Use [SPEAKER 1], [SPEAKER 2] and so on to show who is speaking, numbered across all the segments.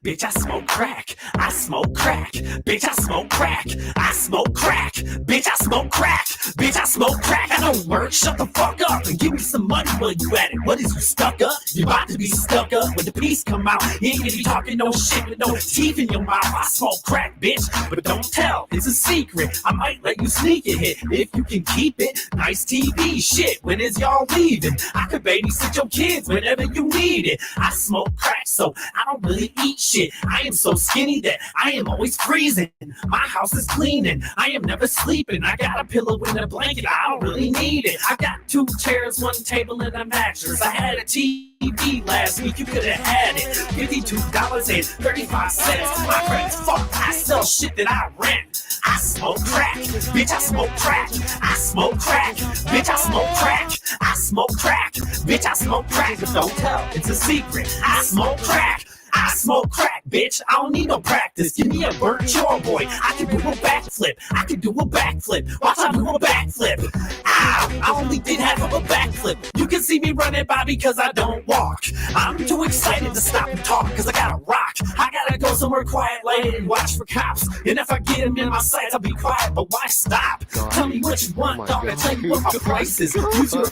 [SPEAKER 1] bitch, I smoke crack. I smoke crack, bitch, I smoke crack. I smoke crack, bitch, I smoke crack. Bitch, I smoke crack. I don't work. Shut the fuck up and give me some money while you at it. What is you stuck up? You about to be stuck up when the piece come out. You ain't gonna be talking no shit with no teeth in your mouth. I smoke crack, bitch, but don't tell. It's a secret. I might let you sneak it hit if you can keep it. Nice TV shit. When is y'all leaving? I could babysit your kids whenever you need it. I smoke crack, so I don't really eat shit. I am so skinny that I am always freezing. My house is cleaning. I am never sleeping. I got a pillow and a blanket. I don't really need it. I got 2 chairs, 1 table, and a mattress. I had a TV last week. You could have had it. $52.35. My credit's fucked. I sell shit that I rent. I smoke crack, bitch, I smoke crack. I smoke crack, bitch, I smoke crack. I smoke crack, bitch, I smoke crack. But don't tell, it's a secret. I smoke crack. I smoke crack, bitch. I don't need no practice. Give me a burnt chore boy. I can do a backflip. I can do a backflip. Watch I do a backflip. Ow! I only did half of a backflip. You can see me running by because I don't walk. I'm too excited to stop and talk because I gotta rock. I gotta go somewhere quiet like and watch for cops. And if I get them in my sights, I'll be quiet. But why stop? Tell me what you want, dog. I'll tell you what my price is. Use your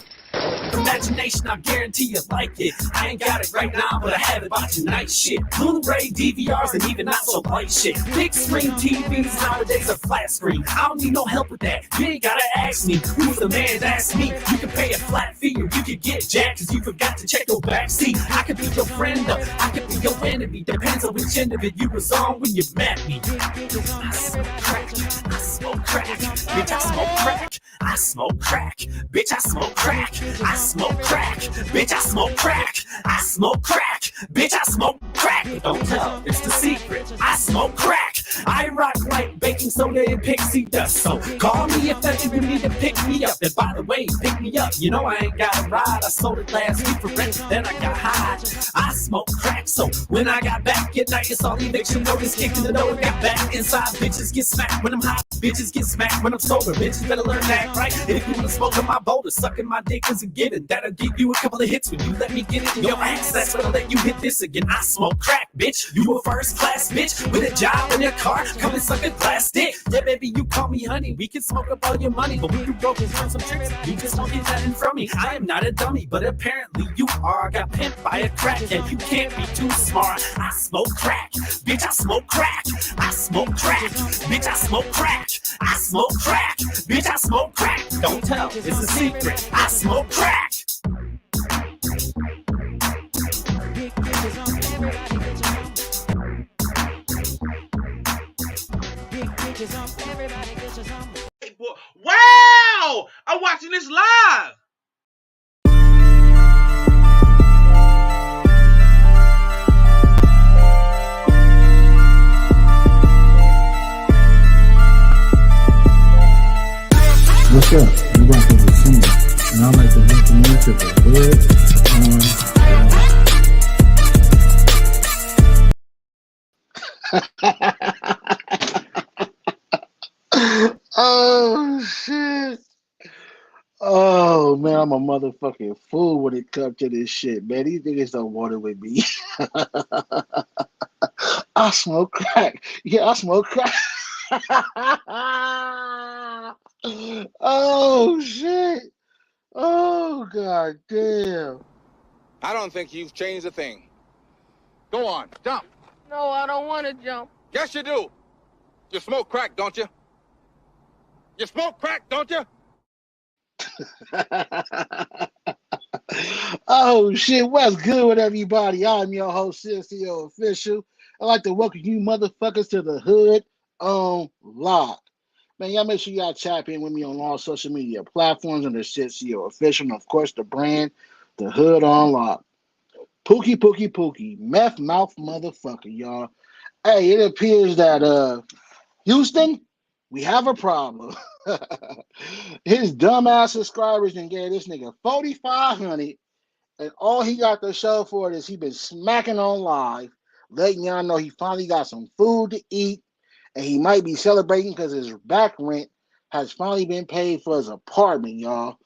[SPEAKER 1] imagination, I guarantee you like it. I ain't got it right now, but I have it watching night shit. Blu-ray, DVRs, and even not so light shit. Big screen TVs nowadays are flat screen. I don't need no help with that. You ain't gotta ask me. Who's the man? That's me. You can pay a flat fee or you can get jacked cause you forgot to check your backseat. I could be your friend or I could be your enemy. Depends on which end of it you was on when you met me. I smoke crack. I smoke crack. Bitch, I smoke crack. I smoke crack. Bitch, I smoke crack. I smoke crack, bitch, I smoke crack. I smoke crack, bitch, I smoke crack. But don't tell, it's the secret. I smoke crack. I rock like baking soda and pixie dust. So call me if that you need to pick me up. And by the way, pick me up. You know I ain't got a ride. I sold it last week for rent, then I got high. I smoke crack, so when I got back at night, it's all eviction notice kicked in the door. Got back inside, bitches get smacked when I'm high. Bitches get smacked when I'm sober. Bitches better learn that, right? If you wanna smoke on my boulder, sucking my dick is a given. That'll give you a couple of hits when you let me get it in your ass. That's when I'll let you hit this again. I smoke crack, bitch. You a first class bitch with a job in your car. Come and suck a glass dick. Yeah, baby, you call me honey. We can smoke up all your money, but we can broke and some tricks. You just don't get nothing from me. I am not a dummy, but apparently you are. I got pimped by a crackhead. You can't be too smart. I smoke crack, bitch. I smoke crack. I smoke crack, bitch. I smoke crack. I smoke crack, bitch. I smoke crack. Don't tell, it's a secret. I smoke crack.
[SPEAKER 2] Wow! I'm watching this live.
[SPEAKER 3] What's up? You rock with the scene, and I'd like to welcome you to the Hood on. Oh shit! Oh man, I'm a motherfucking fool when it comes to this shit, man. These niggas don't want it with me. I smoke crack. Yeah, I smoke crack. Oh shit! Oh god damn!
[SPEAKER 4] I don't think you've changed a thing. Go on, jump.
[SPEAKER 5] No, I don't want to jump.
[SPEAKER 4] Yes, you do. You smoke crack, don't you? You smoke crack, don't you?
[SPEAKER 3] Oh shit! What's good with everybody? I'm your host, CSCO Official. I'd like to welcome you motherfuckers to the Hood on Lock. Man, y'all make sure y'all tap in with me on all social media platforms under CSCO Official, and of course the brand, the Hood on Lock. Pookie, meth mouth motherfucker, y'all. Hey, it appears that Houston, we have a problem. His dumbass subscribers done gave this nigga 4,500, and all he got to show for it is he been smacking on live, letting y'all know he finally got some food to eat, and he might be celebrating because his back rent has finally been paid for his apartment, y'all.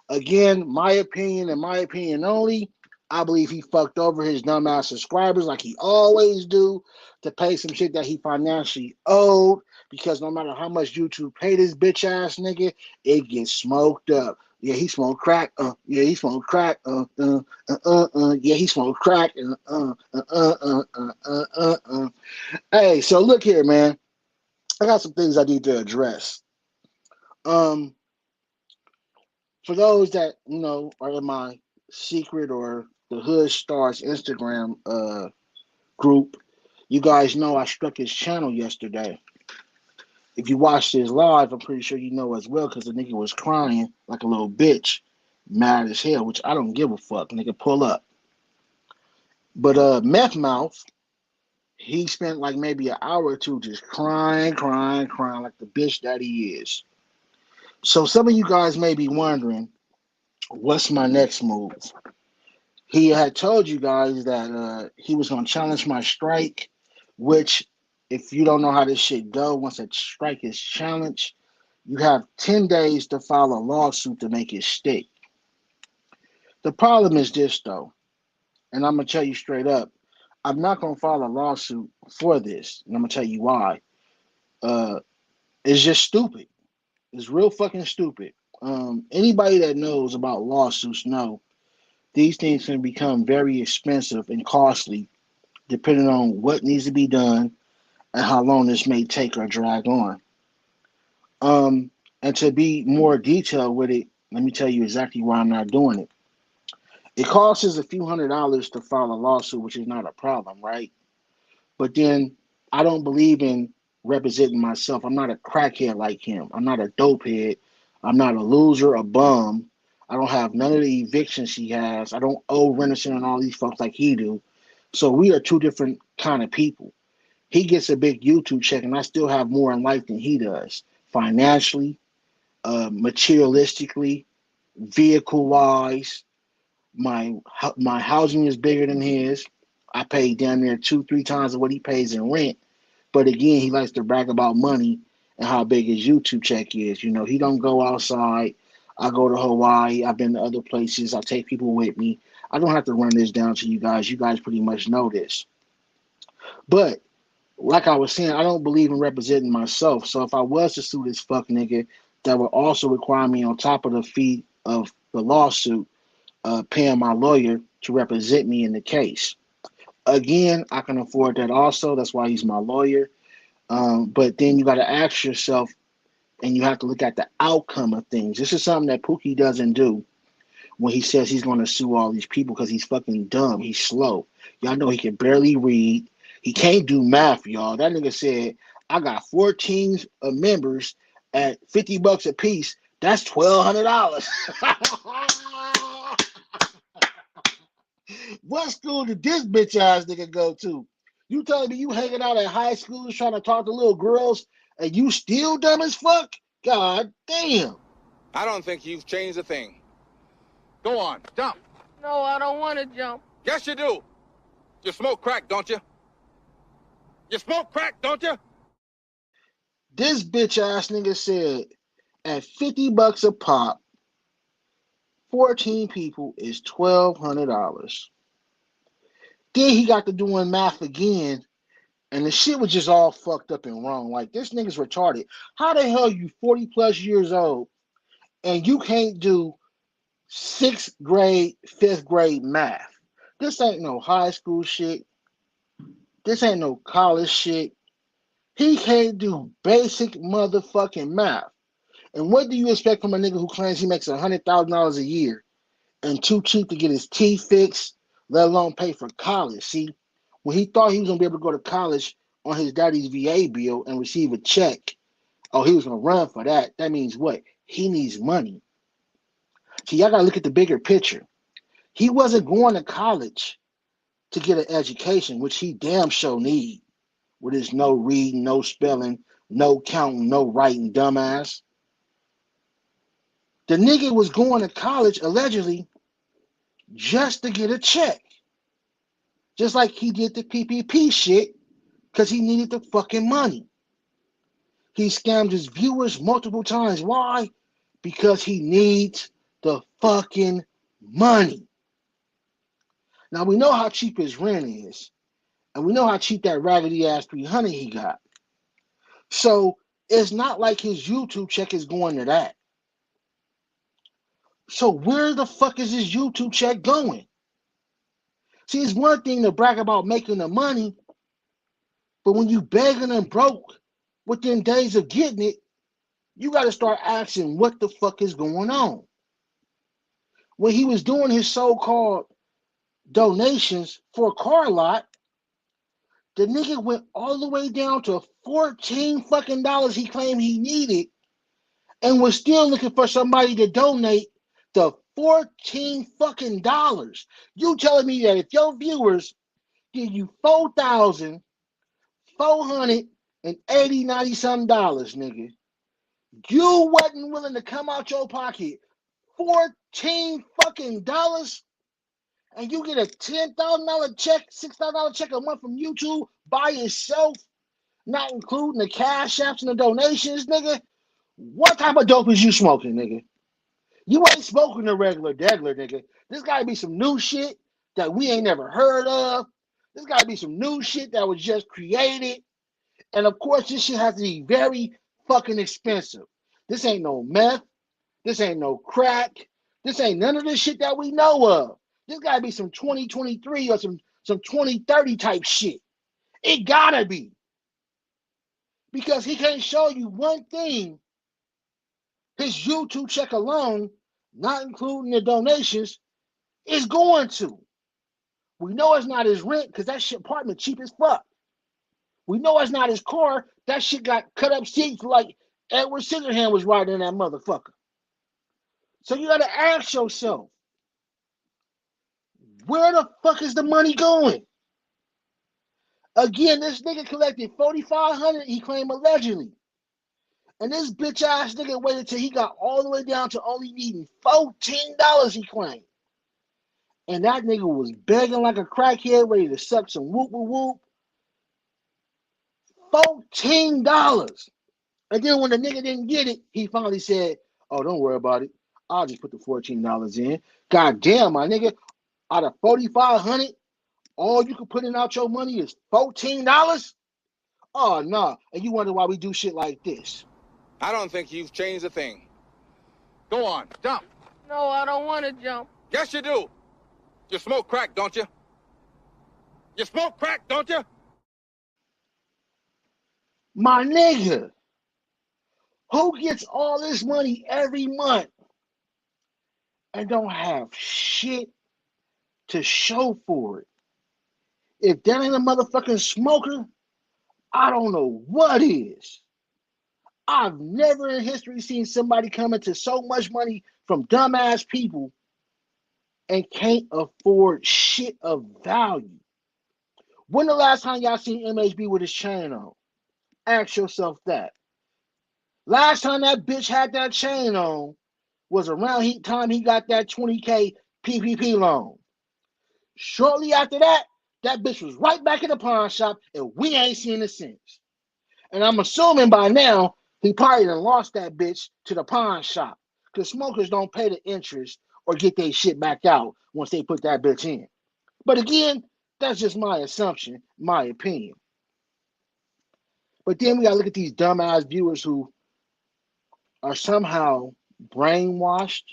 [SPEAKER 3] Again, my opinion and my opinion only, I believe he fucked over his dumbass subscribers like he always do to pay some shit that he financially owed, because no matter how much YouTube pay this bitch ass nigga, it gets smoked up. Yeah, he smoked crack. Yeah, he smoked crack. Yeah, he smoked crack. Hey, so look here, man. I got some things I need to address. Um, for those that are in my secret or the Hood Stars Instagram group, you guys know I struck his channel yesterday. If you watched his live, I'm pretty sure you know as well, because the nigga was crying like a little bitch, mad as hell, which I don't give a fuck. Nigga, pull up. But Meth Mouth, he spent like maybe an hour or two just crying like the bitch that he is. So some of you guys may be wondering, what's my next move? He had told you guys that he was going to challenge my strike, which, if you don't know how this shit go, once a strike is challenged, you have 10 days to file a lawsuit to make it stick. The problem is this, though, and I'm going to tell you straight up, I'm not going to file a lawsuit for this, and I'm going to tell you why. It's just stupid. It's real fucking stupid. Anybody that knows about lawsuits know these things can become very expensive and costly depending on what needs to be done and how long this may take or drag on. And to be more detailed with it, let me tell you exactly why I'm not doing it. It costs us a few $100s to file a lawsuit, which is not a problem, right? But then I don't believe in representing myself. I'm not a crackhead like him. I'm not a dopehead. I'm not a loser, a bum. I don't have none of the evictions he has. I don't owe Renison and all these folks like he do. So we are two different kind of people. He gets a big YouTube check, and I still have more in life than he does, financially, materialistically, vehicle wise. My housing is bigger than his. I pay damn near 2-3 times of what he pays in rent. But again, he likes to brag about money and how big his YouTube check is. He don't go outside. I go to Hawaii. I've been to other places. I take people with me. I don't have to run this down to you guys. You guys pretty much know this. But like I was saying, I don't believe in representing myself. So if I was to sue this fuck nigga, that would also require me, on top of the fee of the lawsuit, paying my lawyer to represent me in the case. Again, I can afford that also. That's why he's my lawyer. But then you got to ask yourself, and you have to look at the outcome of things. This is something that Pookie doesn't do when he says he's going to sue all these people, because he's fucking dumb. He's slow. Y'all know he can barely read. He can't do math, y'all. That nigga said, I got 14 members at $50 a piece. That's $1,200. What school did this bitch ass nigga go to? You telling me you hanging out at high schools trying to talk to little girls and you still dumb as fuck? God damn.
[SPEAKER 4] I don't think you've changed a thing. Go on, jump.
[SPEAKER 5] No, I don't want to jump.
[SPEAKER 4] Yes, you do. You smoke crack, don't you? You smoke crack, don't you?
[SPEAKER 3] This bitch ass nigga said at $50 a pop, 14 people is $1,200. Then he got to doing math again, and the shit was just all fucked up and wrong. Like, this nigga's retarded. How the hell you 40 plus years old and you can't do 6th grade, 5th grade math? This ain't no high school shit. This ain't no college shit. He can't do basic motherfucking math. And what do you expect from a nigga who claims he makes $100,000 a year and too cheap to get his teeth fixed, let alone pay for college? See, when he thought he was gonna be able to go to college on his daddy's VA bill and receive a check, oh, he was gonna run for that. That means what? He needs money. See, y'all gotta look at the bigger picture. He wasn't going to college to get an education, which he damn sure need, with his no reading, no spelling, no counting, no writing, dumbass. The nigga was going to college allegedly just to get a check. Just like he did the PPP shit because he needed the fucking money. He scammed his viewers multiple times. Why? Because he needs the fucking money. Now we know how cheap his rent is, and we know how cheap that raggedy ass 300 he got. So it's not like his YouTube check is going to that. So where the fuck is his YouTube check going? See, it's one thing to brag about making the money, but when you begging and broke within days of getting it, you got to start asking what the fuck is going on. When he was doing his so-called donations for a car lot, the nigga went all the way down to 14 fucking dollars he claimed he needed and was still looking for somebody to donate the 14 fucking dollars. You telling me that if your viewers give you 4,480 some dollars, nigga, you wasn't willing to come out your pocket 14 fucking dollars, and you get a $10,000 check, $6,000 check a month from YouTube by yourself, not including the cash apps and the donations, nigga? What type of dope is you smoking, nigga? You ain't smoking the regular degler, nigga. This gotta be some new shit that we ain't never heard of. This gotta be some new shit that was just created. And of course, this shit has to be very fucking expensive. This ain't no meth. This ain't no crack. This ain't none of this shit that we know of. This gotta be some 2023 or some 2030 type shit. It gotta be. Because he can't show you one thing. His YouTube check alone, not including the donations, is going to. We know it's not his rent because that shit apartment cheap as fuck. We know it's not his car. That shit got cut up seats like Edward Scissorhands was riding in that motherfucker. So you gotta ask yourself, where the fuck is the money going? Again, this nigga collected $4,500 he claimed allegedly. And this bitch ass nigga waited till he got all the way down to only needing $14 he claimed. And that nigga was begging like a crackhead, ready to suck some whoop whoop whoop. $14. And then when the nigga didn't get it, he finally said, "Oh, don't worry about it. I'll just put the $14 in." God damn, my nigga, out of $4,500, all you can put in out your money is $14? Oh, no. Nah. And you wonder why we do shit like this.
[SPEAKER 4] I don't think you've changed a thing. Go on, jump.
[SPEAKER 5] No, I don't want to jump.
[SPEAKER 4] Yes, you do. You smoke crack, don't you? You smoke crack, don't you?
[SPEAKER 3] My nigga, who gets all this money every month and don't have shit to show for it? If that ain't a motherfucking smoker, I don't know what is. I've never in history seen somebody come into so much money from dumbass people and can't afford shit of value. When the last time y'all seen MHB with his chain on? Ask yourself that. Last time that bitch had that chain on was around time he got that 20K PPP loan. Shortly after that, that bitch was right back in the pawn shop, and we ain't seen it since. And I'm assuming by now, he probably done lost that bitch to the pawn shop, because smokers don't pay the interest or get their shit back out once they put that bitch in. But again, that's just my assumption, my opinion. But then we gotta look at these dumbass viewers who are somehow brainwashed,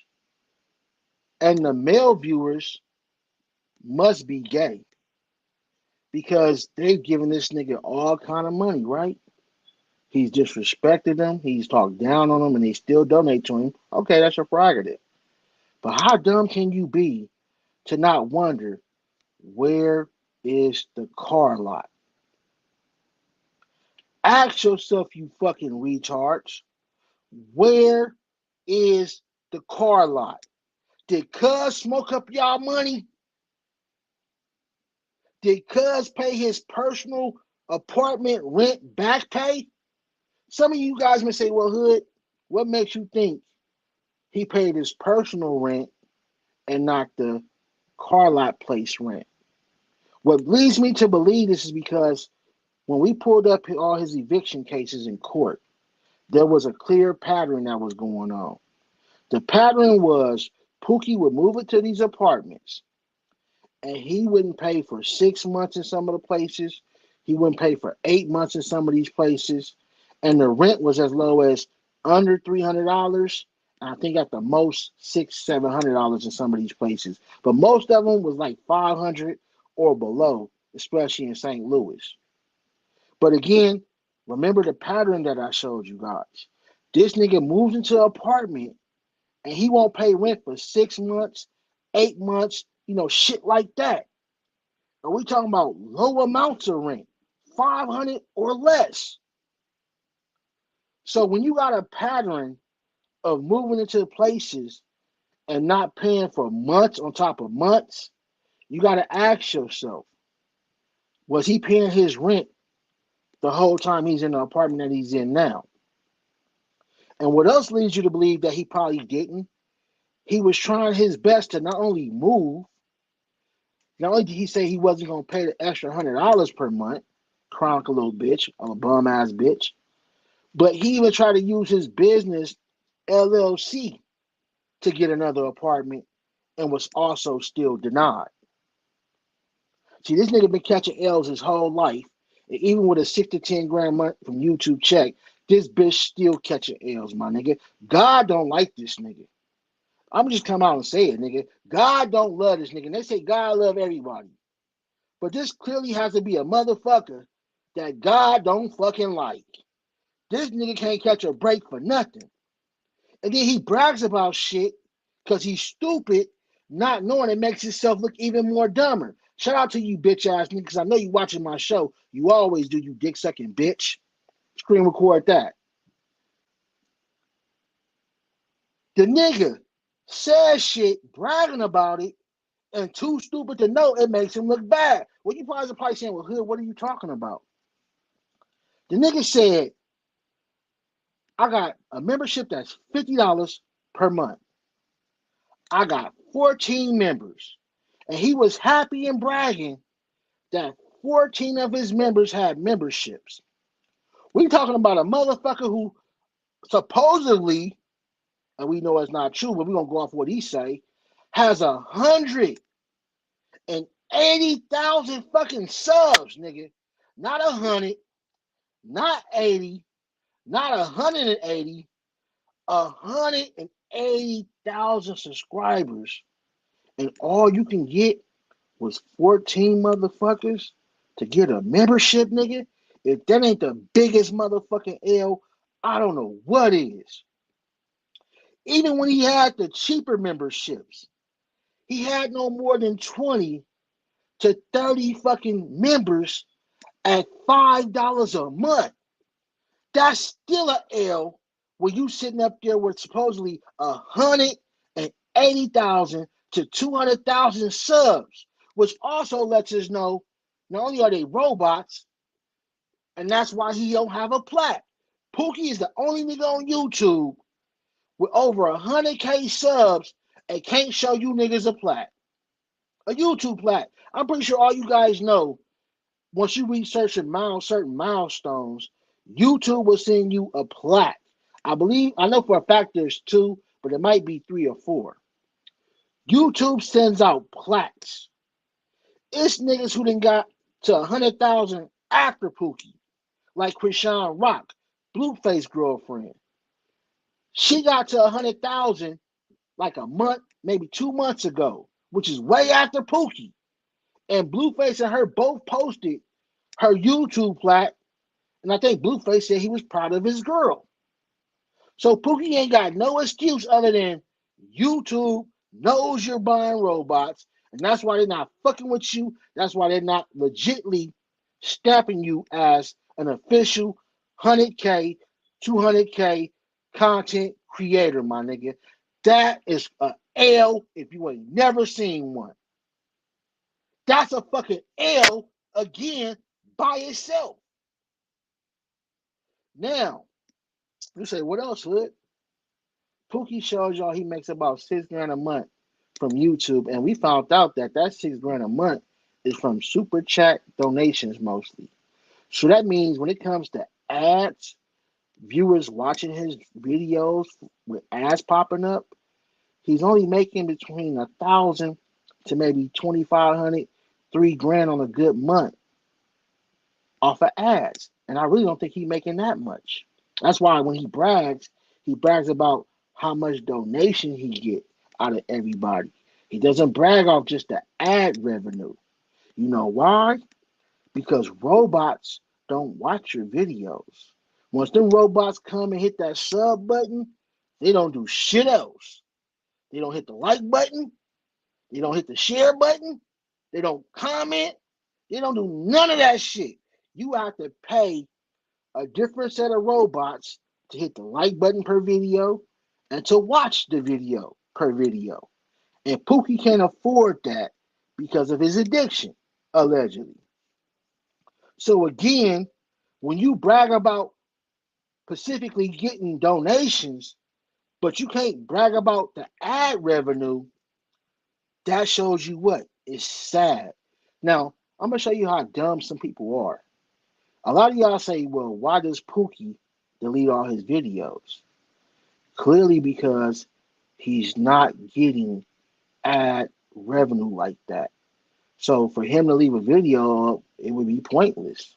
[SPEAKER 3] and the male viewers must be gay because they've given this nigga all kind of money, right? He's disrespected them, he's talked down on them, and they still donate to him. Okay, that's your prerogative. But how dumb can you be to not wonder, where is the car lot? Ask yourself, you fucking retards, where is the car lot? Did Cuz smoke up y'all money? Did Cuz pay his personal apartment rent back pay? Some of you guys may say, well, Hood, what makes you think he paid his personal rent and not the car lot place rent? What leads me to believe this is because when we pulled up all his eviction cases in court, there was a clear pattern that was going on. The pattern was Pookie would move it to these apartments. and he wouldn't pay for 6 months in some of the places. He wouldn't pay for 8 months in some of these places, and the rent was as low as under $300. I think at the most $600-700 in some of these places, but most of them was like 500 or below, especially in St. Louis. But again, remember the pattern that I showed you guys. This nigga moves into an apartment and he won't pay rent for 6 months, 8 months, shit like that. And we talking about low amounts of rent, 500 or less. So when you got a pattern of moving into places and not paying for months on top of months, you got to ask yourself, was he paying his rent the whole time he's in the apartment that he's in now? And what else leads you to believe that he probably didn't? He was trying his best to not only move, not only did he say he wasn't going to pay the extra $100 per month, chronic a little bitch, a bum ass bitch, but he even tried to use his business LLC to get another apartment and was also still denied. See, this nigga been catching L's his whole life, and even with a 6 to 10 grand a month from YouTube check, this bitch still catching L's, my nigga. God don't like this nigga. I'm just come out and say it, nigga. God don't love this nigga. And they say God love everybody. But this clearly has to be a motherfucker that God don't fucking like. This nigga can't catch a break for nothing. And then he brags about shit because he's stupid, not knowing it makes himself look even more dumber. Shout out to you bitch ass niggas, because I know you watching my show. You always do, you dick sucking bitch. Screen record that. The nigga says shit, bragging about it, and too stupid to know it makes him look bad. Well, you probably saying, well, Hood, what are you talking about? The nigga said, I got a membership that's $50 per month. I got 14 members. And he was happy and bragging that 14 of his members had memberships. We talking about a motherfucker who supposedly, and we know it's not true, but we're going to go off what he say, has 180,000 fucking subs, nigga. Not 100, not 80, not 180, 180,000 subscribers. And all you can get was 14 motherfuckers to get a membership, nigga. If that ain't the biggest motherfucking L, I don't know what is. Even when he had the cheaper memberships, he had no more than 20 to 30 fucking members at $5 a month. That's still a L when you sitting up there with supposedly 180,000 to 200,000 subs, which also lets us know not only are they robots, and that's why he don't have a plat. Pookie is the only nigga on YouTube with over 100K subs and can't show you niggas a plat. A YouTube plat. I'm pretty sure all you guys know, once you research certain milestones, YouTube will send you a plat. I know for a fact there's 2, but it might be 3 or 4. YouTube sends out plats. It's niggas who done got to 100,000 after Pookie, like Krishan Rock, Blueface girlfriend. She got to 100,000 like a month, maybe 2 months ago, which is way after Pookie. And Blueface and her both posted her YouTube plat, and I think Blueface said he was proud of his girl. So Pookie ain't got no excuse other than YouTube knows you're buying robots, and that's why they're not fucking with you. That's why they're not legitly stamping you as an official 100K, 200K content creator, my nigga. That is a L if you ain't never seen one. That's a fucking L again by itself. Now, you say, what else, Hood? Pookie shows y'all he makes about $6,000 a month from YouTube, and we found out that $6,000 a month is from super chat donations mostly. So that means when it comes to ads, viewers watching his videos with ads popping up, he's only making between $1,000 to maybe 2,500, $3,000 on a good month off of ads. And I really don't think he's making that much. That's why when he brags about how much donation he get out of everybody. He doesn't brag off just the ad revenue. You know why? Because robots don't watch your videos. Once them robots come and hit that sub button, they don't do shit else. They don't hit the like button. They don't hit the share button. They don't comment. They don't do none of that shit. You have to pay a different set of robots to hit the like button per video and to watch the video per video. And Pookie can't afford that because of his addiction, allegedly. So again, when you brag about specifically getting donations, but you can't brag about the ad revenue, that shows you what? It's sad. Now, I'm going to show you how dumb some people are. A lot of y'all say, well, why does Pookie delete all his videos? Clearly because he's not getting ad revenue like that. So for him to leave a video up, it would be pointless.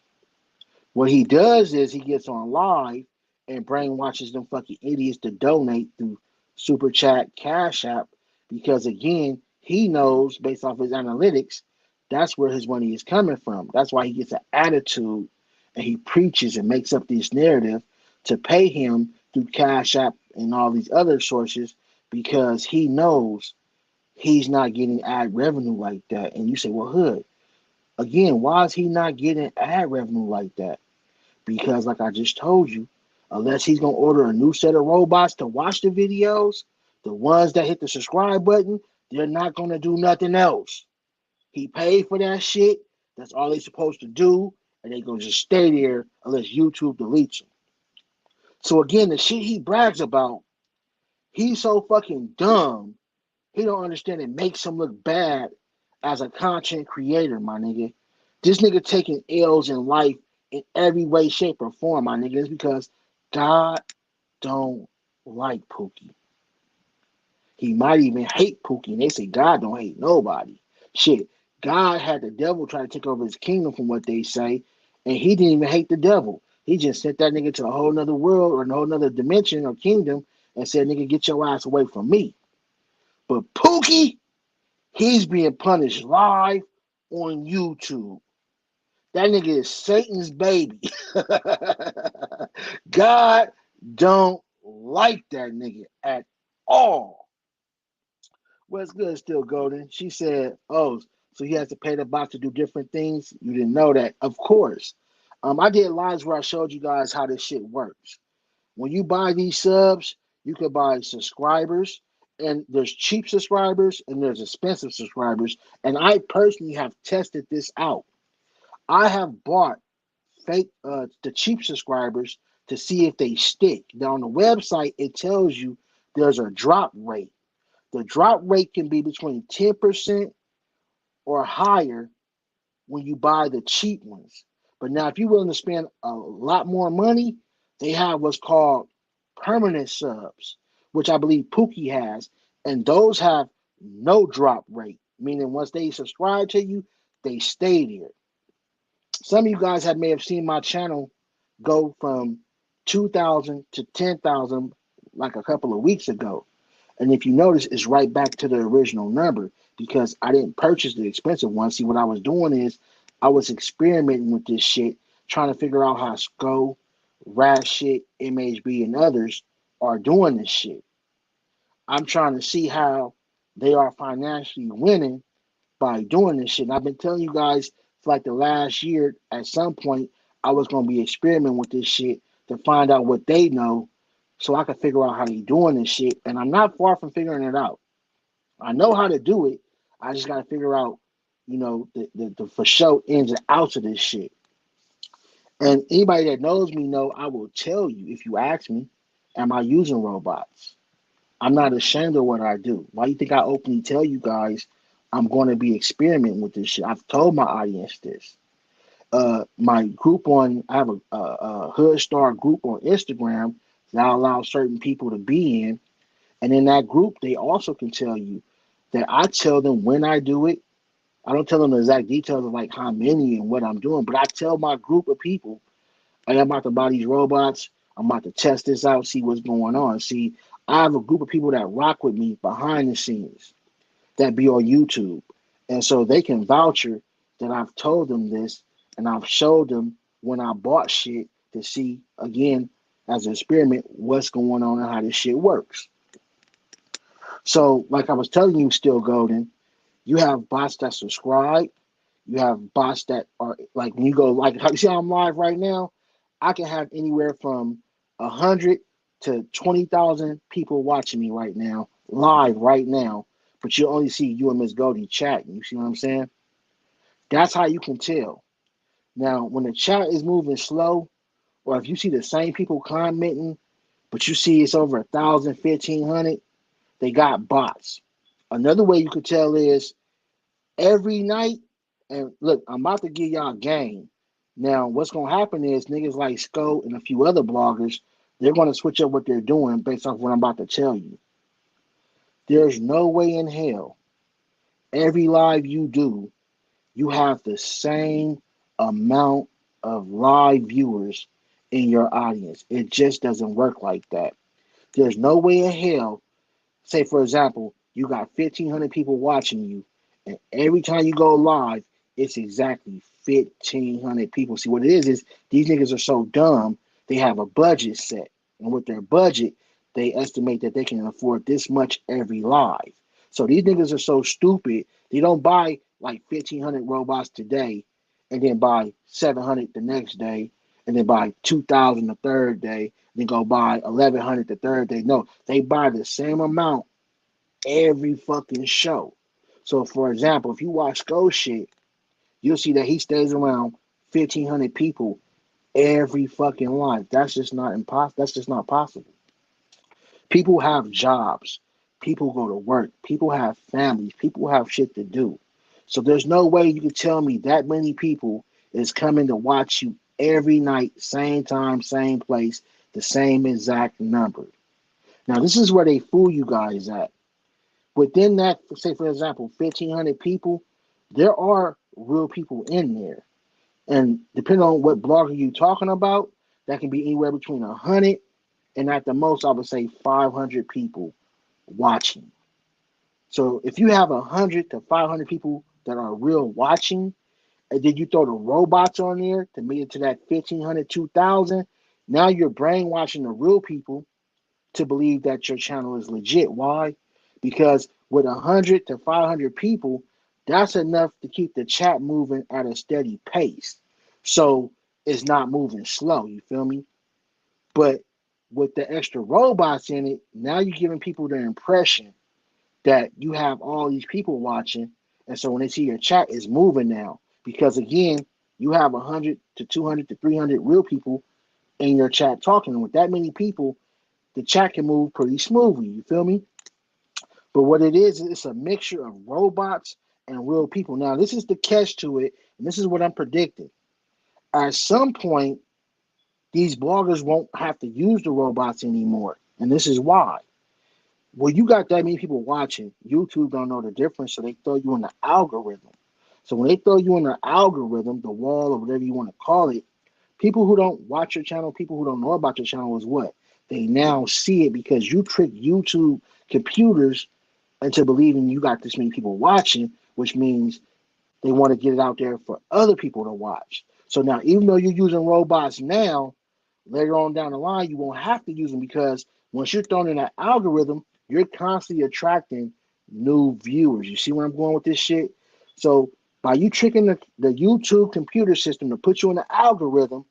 [SPEAKER 3] What he does is he gets on live and brainwashes them fucking idiots to donate through Super Chat, Cash App, because again, he knows based off his analytics, that's where his money is coming from. That's why he gets an attitude and he preaches and makes up this narrative to pay him through Cash App and all these other sources because he knows he's not getting ad revenue like that. And you say, well, Hood, again, why is he not getting ad revenue like that? Because like I just told you, unless he's going to order a new set of robots to watch the videos, the ones that hit the subscribe button, they're not going to do nothing else. He paid for that shit. That's all they're supposed to do. And they're going to just stay there unless YouTube deletes them. So again, the shit he brags about, he's so fucking dumb. He don't understand it makes him look bad as a content creator, my nigga. This nigga taking L's in life in every way, shape, or form, my nigga. It's because God don't like Pookie. He might even hate Pookie. And they say God don't hate nobody. Shit, God had the devil try to take over his kingdom from what they say. And he didn't even hate the devil. He just sent that nigga to a whole nother world or a whole nother dimension or kingdom and said, nigga, get your ass away from me. But Pookie, he's being punished live on YouTube. That nigga is Satan's baby. God don't like that nigga at all. What's good, Still Golden? She said, oh, so he has to pay the bot to do different things? You didn't know that. Of course. I did lives where I showed you guys how this shit works. When you buy these subs, you can buy subscribers, and there's cheap subscribers and there's expensive subscribers. And I personally have tested this out. I have bought the cheap subscribers to see if they stick. Now on the website, it tells you there's a drop rate. The drop rate can be between 10% or higher when you buy the cheap ones. But now, if you're willing to spend a lot more money, they have what's called permanent subs, which I believe Pookie has, and those have no drop rate, meaning once they subscribe to you, they stay there. Some of you guys may have seen my channel go from 2,000 to 10,000 like a couple of weeks ago. And if you notice, it's right back to the original number because I didn't purchase the expensive one. See, what I was doing is I was experimenting with this shit, trying to figure out how Sko, Rat Shit, MHB, and others are doing this shit. I'm trying to see how they are financially winning by doing this shit. And I've been telling you guys for like the last year, at some point, I was going to be experimenting with this shit to find out what they know so I can figure out how they doing this shit. And I'm not far from figuring it out. I know how to do it. I just got to figure out, the for show ins and outs of this shit. And anybody that knows me know I will tell you if you ask me, am I using robots? I'm not ashamed of what I do. Why do you think I openly tell you guys I'm going to be experimenting with this shit? I've told my audience this. My group I have a Hood Star group on Instagram that I allow certain people to be in. And in that group, they also can tell you that I tell them when I do it. I don't tell them the exact details of like how many and what I'm doing, but I tell my group of people, hey, I'm about to buy these robots. I'm about to test this out, see what's going on. See, I have a group of people that rock with me behind the scenes that be on YouTube. And so they can voucher that I've told them this and I've showed them when I bought shit to see, again, as an experiment, what's going on and how this shit works. So, like I was telling you, Still Golden, you have bots that subscribe. You have bots that are like when you go like how you see how I'm live right now, I can have anywhere from 100 to 20,000 people watching me right now, live right now, but you only see you and Miss Goldie chatting. You see what I'm saying? That's how you can tell. Now, when the chat is moving slow, or if you see the same people commenting, but you see it's over 1,000, 1,500, they got bots. Another way you could tell is every night. And look, I'm about to give y'all a game. Now, what's gonna happen is niggas like Sco and a few other bloggers, they're gonna switch up what they're doing based off what I'm about to tell you. There's no way in hell every live you do, you have the same amount of live viewers in your audience. It just doesn't work like that. There's no way in hell. Say, for example, you got 1,500 people watching you, and every time you go live, it's exactly 1,500 people. See, what it is these niggas are so dumb, they have a budget set. And with their budget, they estimate that they can afford this much every live. So these niggas are so stupid, they don't buy like 1,500 robots today and then buy 700 the next day and then buy 2,000 the third day, then go buy 1,100 the third day. No, they buy the same amount every fucking show. So, for example, if you watch Go Shit, you'll see that he stays around 1,500 people every fucking live. That's just not impossible. That's just not possible. People have jobs. People go to work. People have families. People have shit to do. So there's no way you can tell me that many people is coming to watch you every night, same time, same place, the same exact number. Now, this is where they fool you guys at. Within that, say for example, 1,500 people, there are real people in there. And depending on what blogger you're talking about, that can be anywhere between 100 and at the most, I would say 500 people watching. So if you have 100 to 500 people that are real watching, and then you throw the robots on there to make it to that 1,500, 2,000, now you're brainwashing the real people to believe that your channel is legit. Why? Because with 100 to 500 people, that's enough to keep the chat moving at a steady pace. So it's not moving slow. You feel me? But with the extra robots in it, now you're giving people the impression that you have all these people watching. And so when they see your chat, it's moving now. Because again, you have 100 to 200 to 300 real people in your chat talking. And with that many people, the chat can move pretty smoothly. You feel me? But what it is, it's a mixture of robots and real people. Now, this is the catch to it, and this is what I'm predicting. At some point, these bloggers won't have to use the robots anymore. And this is why. Well, you got that many people watching, YouTube don't know the difference, so they throw you in the algorithm. So when they throw you in the algorithm, the wall or whatever you want to call it, people who don't watch your channel, people who don't know about your channel is what? They now see it because you trick YouTube computers into believing you got this many people watching, which means they want to get it out there for other people to watch. So now, even though you're using robots now, later on down the line, you won't have to use them because once you're thrown in that algorithm, you're constantly attracting new viewers. You see where I'm going with this shit? So by you tricking the YouTube computer system to put you in the algorithm,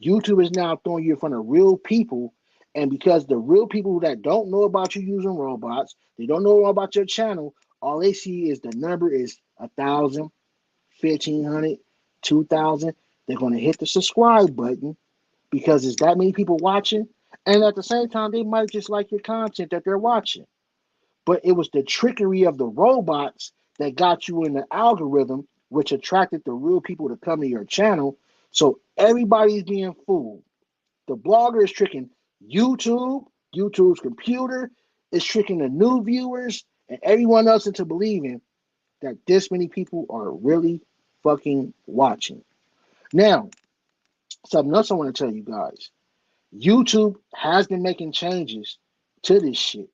[SPEAKER 3] YouTube is now throwing you in front of real people. And because the real people that don't know about you using robots, they don't know about your channel, all they see is the number is 1,000, 1,500, 2,000. They're going to hit the subscribe button because there's that many people watching. And at the same time, they might just like your content that they're watching. But it was the trickery of the robots that got you in the algorithm, which attracted the real people to come to your channel. So everybody's being fooled. The blogger is tricking YouTube, YouTube's computer is tricking the new viewers, and everyone else into believing that this many people are really fucking watching. Now, something else I want to tell you guys. YouTube has been making changes to this shit.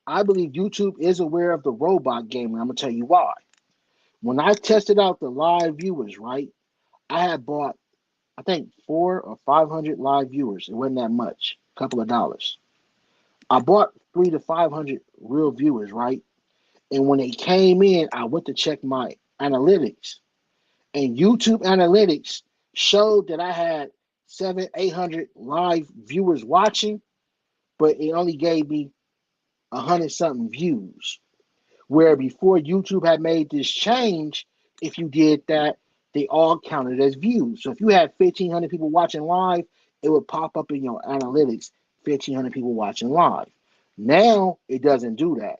[SPEAKER 3] I believe YouTube is aware of the robot game, and I'm gonna tell you why. When I tested out the live viewers, right, I had bought, I think, 400 or 500 live viewers. It wasn't that much, a couple of dollars. I bought 300 to 500 real viewers, right? And when they came in, I went to check my analytics, and YouTube analytics showed that I had 800 live viewers watching, but it only gave me 100 something views. Where before YouTube had made this change, if you did that, they all counted as views. So if you had 1,500 people watching live, it would pop up in your analytics, 1,500 people watching live. Now it doesn't do that.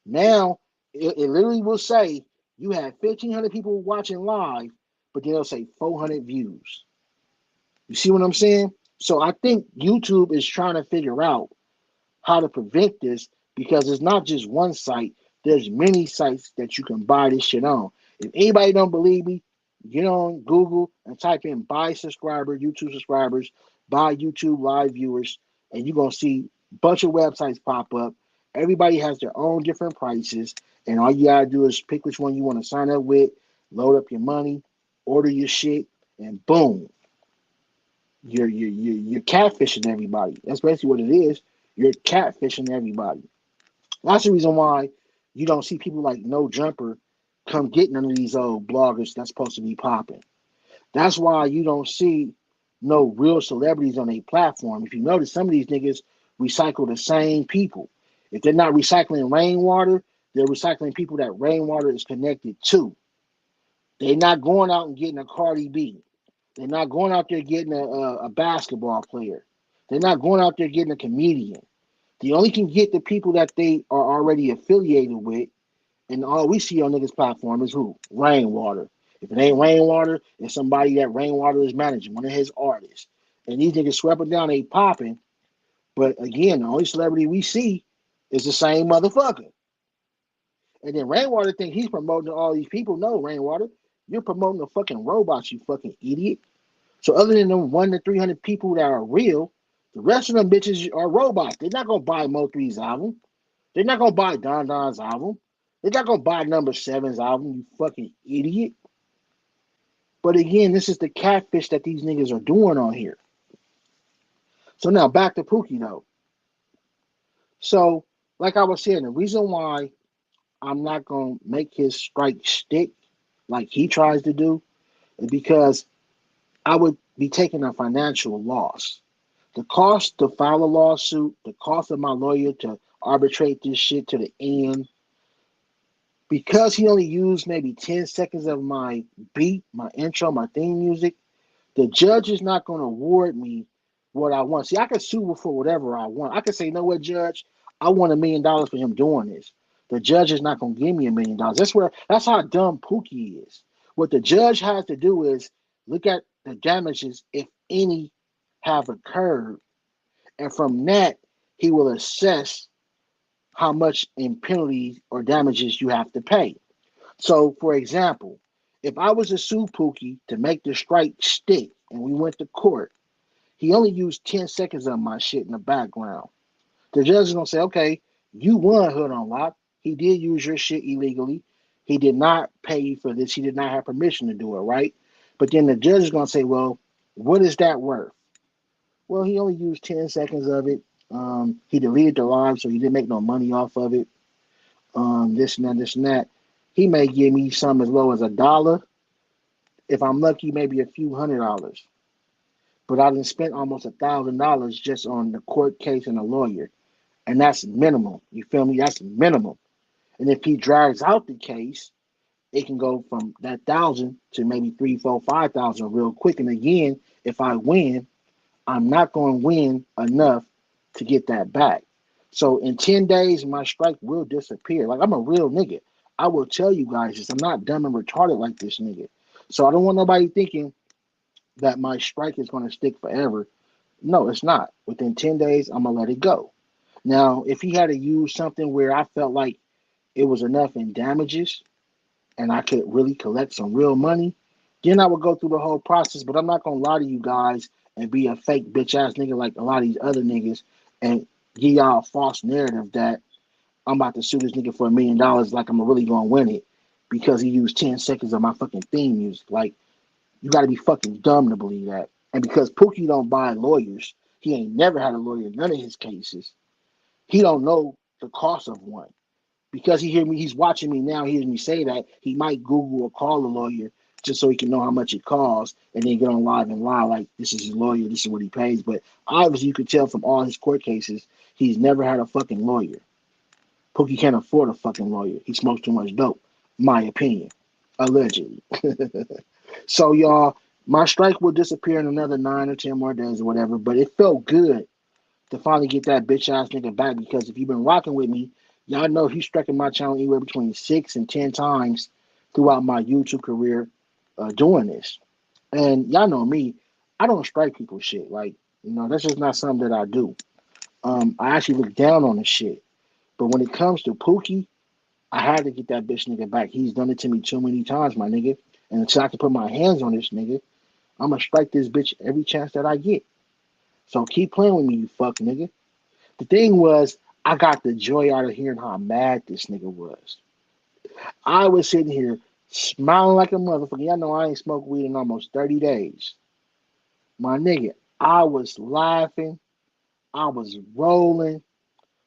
[SPEAKER 3] Now it literally will say you had 1,500 people watching live, but then it'll say 400 views. You see what I'm saying? So I think YouTube is trying to figure out how to prevent this because it's not just one site. There's many sites that you can buy this shit on. If anybody don't believe me, get on Google and type in buy subscriber, YouTube subscribers, buy YouTube live viewers, and you're gonna see a bunch of websites pop up. Everybody has their own different prices, and all you gotta do is pick which one you want to sign up with, load up your money, order your shit, and boom. You're catfishing everybody. That's basically what it is. You're catfishing everybody. That's the reason why you don't see people like No Jumper come get none of these old bloggers that's supposed to be popping. That's why you don't see no real celebrities on a platform. If you notice, some of these niggas recycle the same people. If they're not recycling rainwater, they're recycling people that rainwater is connected to. They're not going out and getting a Cardi B. They're not going out there getting a basketball player. They're not going out there getting a comedian. They only can get the people that they are already affiliated with, and all we see on niggas' platform is who? Rainwater. If it ain't Rainwater, it's somebody that Rainwater is managing, one of his artists. And these niggas swept down, they popping. But again, the only celebrity we see is the same motherfucker. And then Rainwater think he's promoting all these people. No, Rainwater, you're promoting the fucking robots, you fucking idiot. So other than them 1 to 300 people that are real, the rest of them bitches are robots. They're not gonna buy Mo3's album. They're not gonna buy Don Don's album. They're not gonna buy Number Seven's album. You fucking idiot. But again, this is the catfish that these niggas are doing on here. So now back to Pookie though. So like I was saying, the reason why I'm not gonna make his strike stick like he tries to do is because I would be taking a financial loss. The cost to file a lawsuit, the cost of my lawyer to arbitrate this shit to the end, because he only used maybe 10 seconds of my beat, my intro, my theme music, the judge is not going to award me what I want. See, I can sue for whatever I want. I can say, you know what, judge, I want $1 million for him doing this. The judge is not going to give me $1 million. That's how dumb Pookie is. What the judge has to do is look at the damages, if any, have occurred, and from that he will assess how much in penalties or damages you have to pay. So, for example, if I was to sue Pookie to make the strike stick and we went to court, he only used 10 seconds of my shit in the background. The judge is going to say, okay, you won, Hood on Lock. He did use your shit illegally. He did not pay you for this. He did not have permission to do it, right? But then the judge is going to say, well, what is that worth? Well, he only used 10 seconds of it. He deleted the live, so he didn't make no money off of it. This and that, this and that. He may give me some as low as $1. If I'm lucky, maybe a few $100. But I done spent almost $1,000 just on the court case and a lawyer. And that's minimum. You feel me? That's minimum. And if he drags out the case, it can go from that 1,000 to maybe 3, 4, 5,000 real quick. And again, if I win, I'm not going to win enough to get that back. So in 10 days, my strike will disappear. Like, I'm a real nigga. I will tell you guys this. I'm not dumb and retarded like this nigga. So I don't want nobody thinking that my strike is going to stick forever. No, it's not. Within 10 days, I'm going to let it go. Now, if he had to use something where I felt like it was enough in damages and I could really collect some real money, then I would go through the whole process. But I'm not gonna lie to you guys and be a fake bitch ass nigga like a lot of these other niggas and give y'all a false narrative that I'm about to sue this nigga for $1 million like I'm really gonna win it because he used 10 seconds of my fucking theme music. Like, you gotta be fucking dumb to believe that. And because Pookie don't buy lawyers, he ain't never had a lawyer in none of his cases. He don't know the cost of one. Because he's watching me now, he hears me say that, he might Google or call a lawyer just so he can know how much it costs and then get on live and lie like this is his lawyer, this is what he pays. But obviously you could tell from all his court cases, he's never had a fucking lawyer. Pookie can't afford a fucking lawyer. He smokes too much dope, my opinion. Allegedly. So y'all, my strike will disappear in another 9 or 10 more days or whatever, but it felt good to finally get that bitch ass nigga back because if you've been rocking with me, y'all know he's striking my channel anywhere between 6 and 10 times throughout my YouTube career doing this. And y'all know me, I don't strike people shit. Like, that's just not something that I do. I actually look down on the shit. But when it comes to Pookie, I had to get that bitch nigga back. He's done it to me too many times, my nigga. And until I can put my hands on this nigga, I'm gonna strike this bitch every chance that I get. So keep playing with me, you fuck nigga. The thing was, I got the joy out of hearing how mad this nigga was. I was sitting here smiling like a motherfucker. Y'all know I ain't smoked weed in almost 30 days. My nigga, I was laughing. I was rolling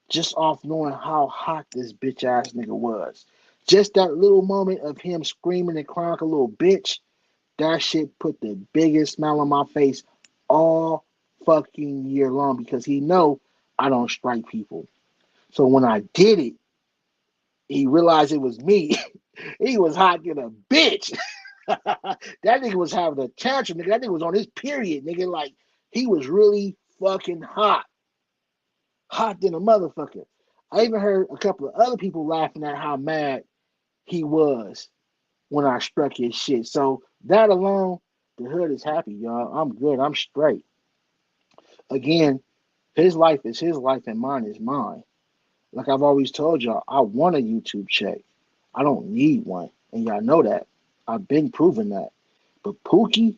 [SPEAKER 3] just off knowing how hot this bitch ass nigga was. Just that little moment of him screaming and crying like a little bitch, that shit put the biggest smile on my face all fucking year long because he know I don't strike people. So when I did it, he realized it was me. He was hot than a bitch. That nigga was having a tantrum, nigga. That nigga was on his period, nigga. Like, he was really fucking hot. Hot than a motherfucker. I even heard a couple of other people laughing at how mad he was when I struck his shit. So that alone, the hood is happy, y'all. I'm good. I'm straight. Again, his life is his life and mine is mine. Like I've always told y'all, I want a YouTube check. I don't need one. And y'all know that. I've been proving that. But Pookie,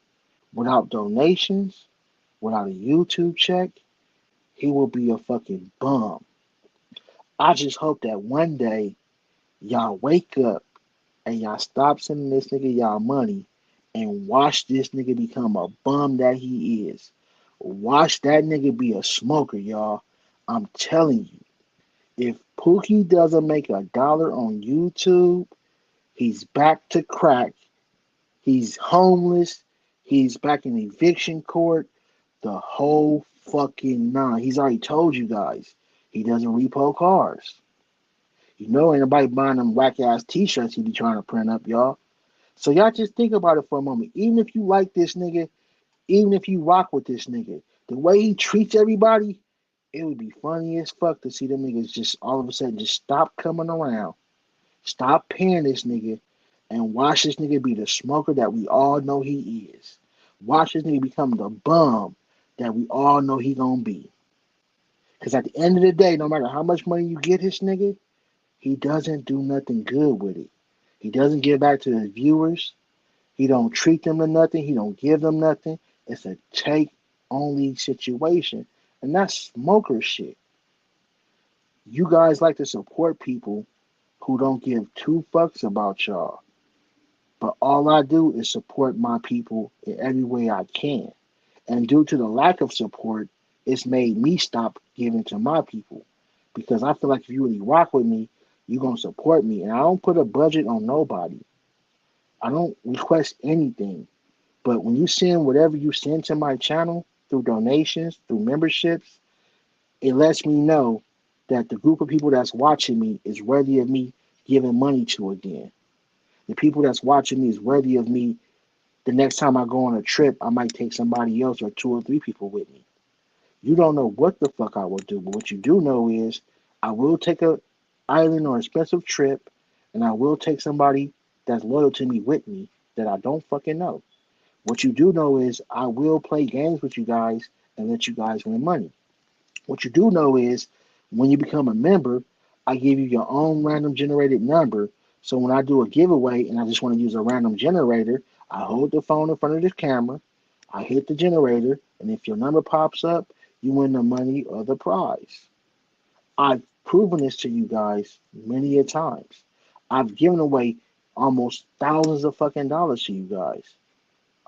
[SPEAKER 3] without donations, without a YouTube check, he will be a fucking bum. I just hope that one day y'all wake up and y'all stop sending this nigga y'all money and watch this nigga become a bum that he is. Watch that nigga be a smoker, y'all. I'm telling you. If Pookie doesn't make $1 on YouTube, he's back to crack. He's homeless. He's back in eviction court. The whole fucking nine. He's already told you guys he doesn't repo cars. Ain't nobody buying them whack ass t-shirts he be trying to print up, y'all. So y'all just think about it for a moment. Even if you like this nigga, even if you rock with this nigga, the way he treats everybody, it would be funny as fuck to see them niggas just all of a sudden just stop coming around. Stop paying this nigga and watch this nigga be the smoker that we all know he is. Watch this nigga become the bum that we all know he gonna be. Because at the end of the day, no matter how much money you get this nigga, he doesn't do nothing good with it. He doesn't give back to his viewers. He don't treat them to nothing. He don't give them nothing. It's a take-only situation. And that's smoker shit. You guys like to support people who don't give two fucks about y'all. But all I do is support my people in every way I can. And due to the lack of support, it's made me stop giving to my people. Because I feel like if you really rock with me, you're going to support me. And I don't put a budget on nobody. I don't request anything. But when you send whatever you send to my channel through donations, through memberships, it lets me know that the group of people that's watching me is worthy of me giving money to again. The people that's watching me is worthy of me. The next time I go on a trip, I might take somebody else or 2 or 3 people with me. You don't know what the fuck I will do, but what you do know is I will take a island or expensive trip, and I will take somebody that's loyal to me with me that I don't fucking know. What you do know is I will play games with you guys and let you guys win money. What you do know is when you become a member, I give you your own random generated number. So when I do a giveaway and I just want to use a random generator, I hold the phone in front of the camera, I hit the generator, and if your number pops up, you win the money or the prize. I've proven this to you guys many a times. I've given away almost thousands of fucking dollars to you guys.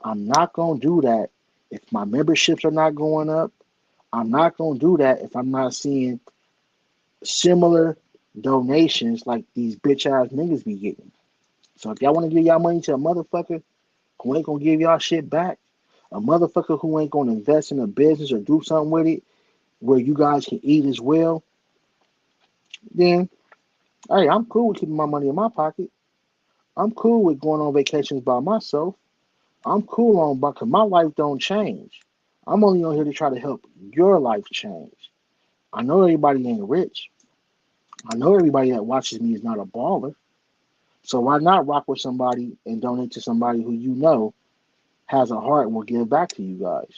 [SPEAKER 3] I'm not gonna do that if my memberships are not going up. I'm not gonna do that if I'm not seeing similar donations like these bitch ass niggas be getting. So if y'all want to give y'all money to a motherfucker who ain't gonna give y'all shit back, a motherfucker who ain't gonna invest in a business or do something with it where you guys can eat as well, then hey, I'm cool with keeping my money in my pocket. I'm cool with going on vacations by myself. I'm cool on because my life don't change. I'm only on here to try to help your life change. I know everybody ain't rich. I know everybody that watches me is not a baller. So why not rock with somebody and donate to somebody who you know has a heart and will give back to you guys?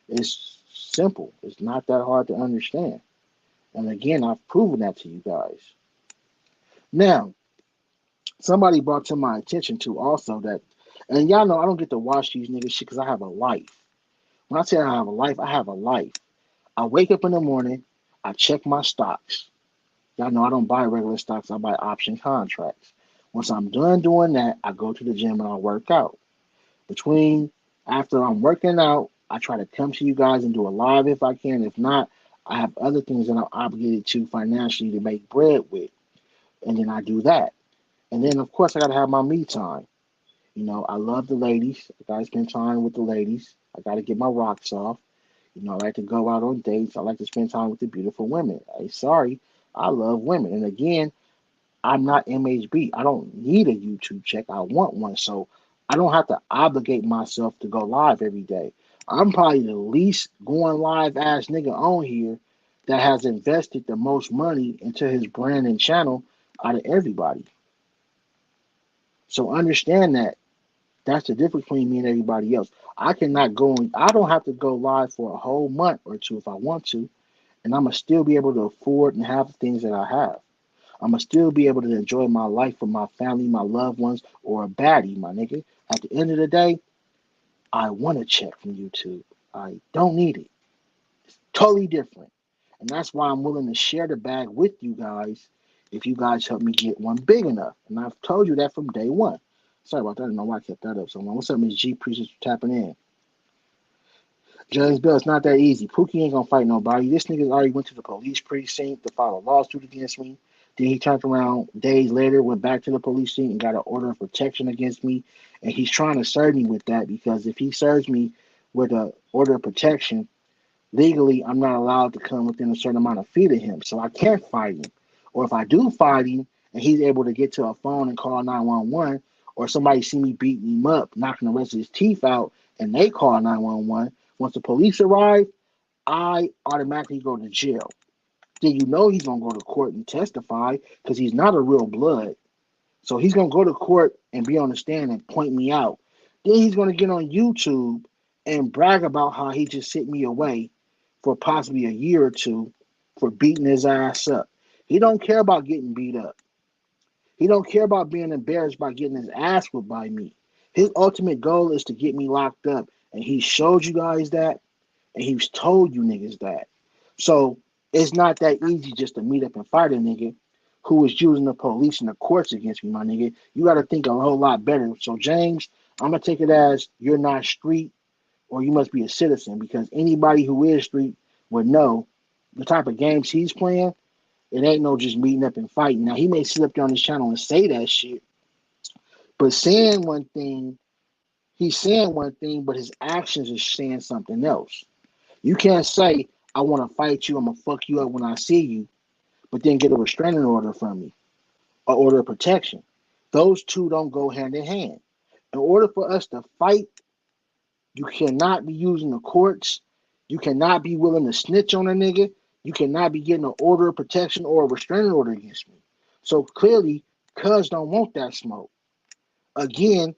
[SPEAKER 3] It's simple. It's not that hard to understand. And again, I've proven that to you guys. Now, somebody brought to my attention too also that, and y'all know I don't get to watch these niggas shit because I have a life. When I say I have a life, I have a life. I wake up in the morning, I check my stocks. Y'all know I don't buy regular stocks, I buy option contracts. Once I'm done doing that, I go to the gym and I work out. After I'm working out, I try to come to you guys and do a live if I can. If not, I have other things that I'm obligated to financially to make bread with. And then I do that. And then, of course, I got to have my me time. You know, I love the ladies. I got to spend time with the ladies. I got to get my rocks off. You know, I like to go out on dates. I like to spend time with the beautiful women. Hey, sorry, I love women. And again, I'm not MHB. I don't need a YouTube check. I want one. So I don't have to obligate myself to go live every day. I'm probably the least going live ass nigga on here that has invested the most money into his brand and channel out of everybody. So understand that that's the difference between me and everybody else. I don't have to go live for a whole month or two if I want to, and I'm going to still be able to afford and have the things that I have. I'm going to still be able to enjoy my life with my family, my loved ones, or a baddie, my nigga. At the end of the day, I want a check from YouTube. I don't need it. It's totally different. And that's why I'm willing to share the bag with you guys if you guys help me get one big enough. And I've told you that from day one. Sorry about that. I don't know why I kept that up so long. What's up, Miss G? Appreciate you tapping in. James Bell, it's not that easy. Pookie ain't gonna fight nobody. This nigga already went to the police precinct to file a lawsuit against me. Then he turned around days later, went back to the police scene and got an order of protection against me. And he's trying to serve me with that because if he serves me with an order of protection, legally I'm not allowed to come within a certain amount of feet of him. So I can't fight him. Or if I do fight him and he's able to get to a phone and call 911, or somebody see me beating him up, knocking the rest of his teeth out, and they call 911, once the police arrive, I automatically go to jail. Then you know he's gonna go to court and testify because he's not a real blood. So he's gonna go to court and be on the stand and point me out. Then he's gonna get on YouTube and brag about how he just sent me away for possibly a year or two for beating his ass up. He don't care about getting beat up. He don't care about being embarrassed by getting his ass whipped by me. His ultimate goal is to get me locked up, and he showed you guys that, and he's told you niggas that. So it's not that easy just to meet up and fight a nigga who is using the police and the courts against me, my nigga. You got to think a whole lot better. So James, I'm gonna take it as you're not street, or you must be a citizen, because anybody who is street would know the type of games he's playing. It ain't no just meeting up and fighting. Now he may sit up there on his channel and say that shit, but he's saying one thing, but his actions are saying something else. You can't say, I want to fight you, I'm going to fuck you up when I see you, but then get a restraining order from me, or order of protection. Those two don't go hand in hand. In order for us to fight, you cannot be using the courts. You cannot be willing to snitch on a nigga. You cannot be getting an order of protection or a restraining order against me. So clearly, cuz don't want that smoke. Again,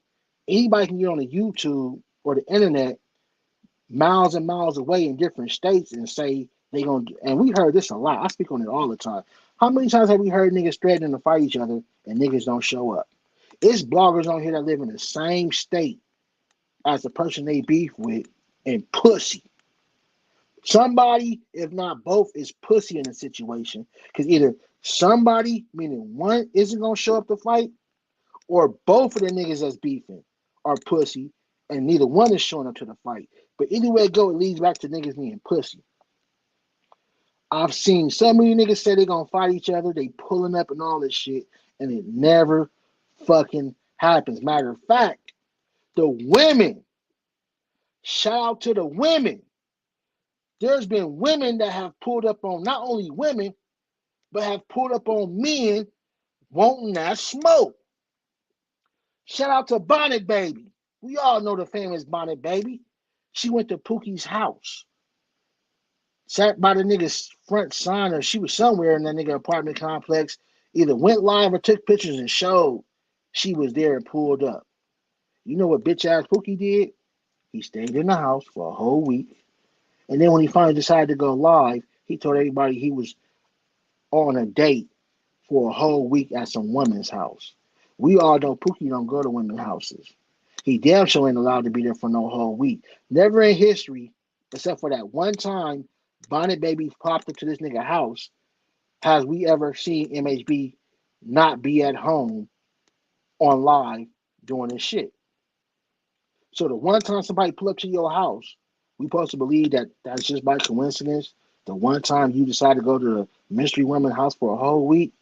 [SPEAKER 3] anybody can get on the YouTube or the internet miles and miles away in different states and say they gonna. And we heard this a lot. I speak on it all the time. How many times have we heard niggas threatening to fight each other and niggas don't show up? It's bloggers on here that live in the same state as the person they beef with and pussy. Somebody, if not both, is pussy in the situation. Because either somebody, meaning one, isn't going to show up to fight, or both of the niggas that's beefing are pussy, and neither one is showing up to the fight. But either way it go, it leads back to niggas being pussy. I've seen so many niggas say they're going to fight each other, they pulling up and all this shit, and it never fucking happens. Matter of fact, the women, shout out to the women. There's been women that have pulled up on not only women, but have pulled up on men wanting that smoke. Shout out to Bonnet Baby. We all know the famous Bonnet Baby. She went to Pookie's house. Sat by the nigga's front sign, or she was somewhere in that nigga apartment complex. Either went live or took pictures and showed she was there and pulled up. You know what bitch ass Pookie did? He stayed in the house for a whole week. And then when he finally decided to go live, he told everybody he was on a date for a whole week at some woman's house. We all know Pookie don't go to women's houses. He damn sure ain't allowed to be there for no whole week. Never in history, except for that one time Bonnet Baby popped up to this nigga house, has we ever seen MHB not be at home on live doing this shit. So the one time somebody pull up to your house, we supposed to believe that that's just by coincidence. The one time you decide to go to the mystery woman house for a whole week,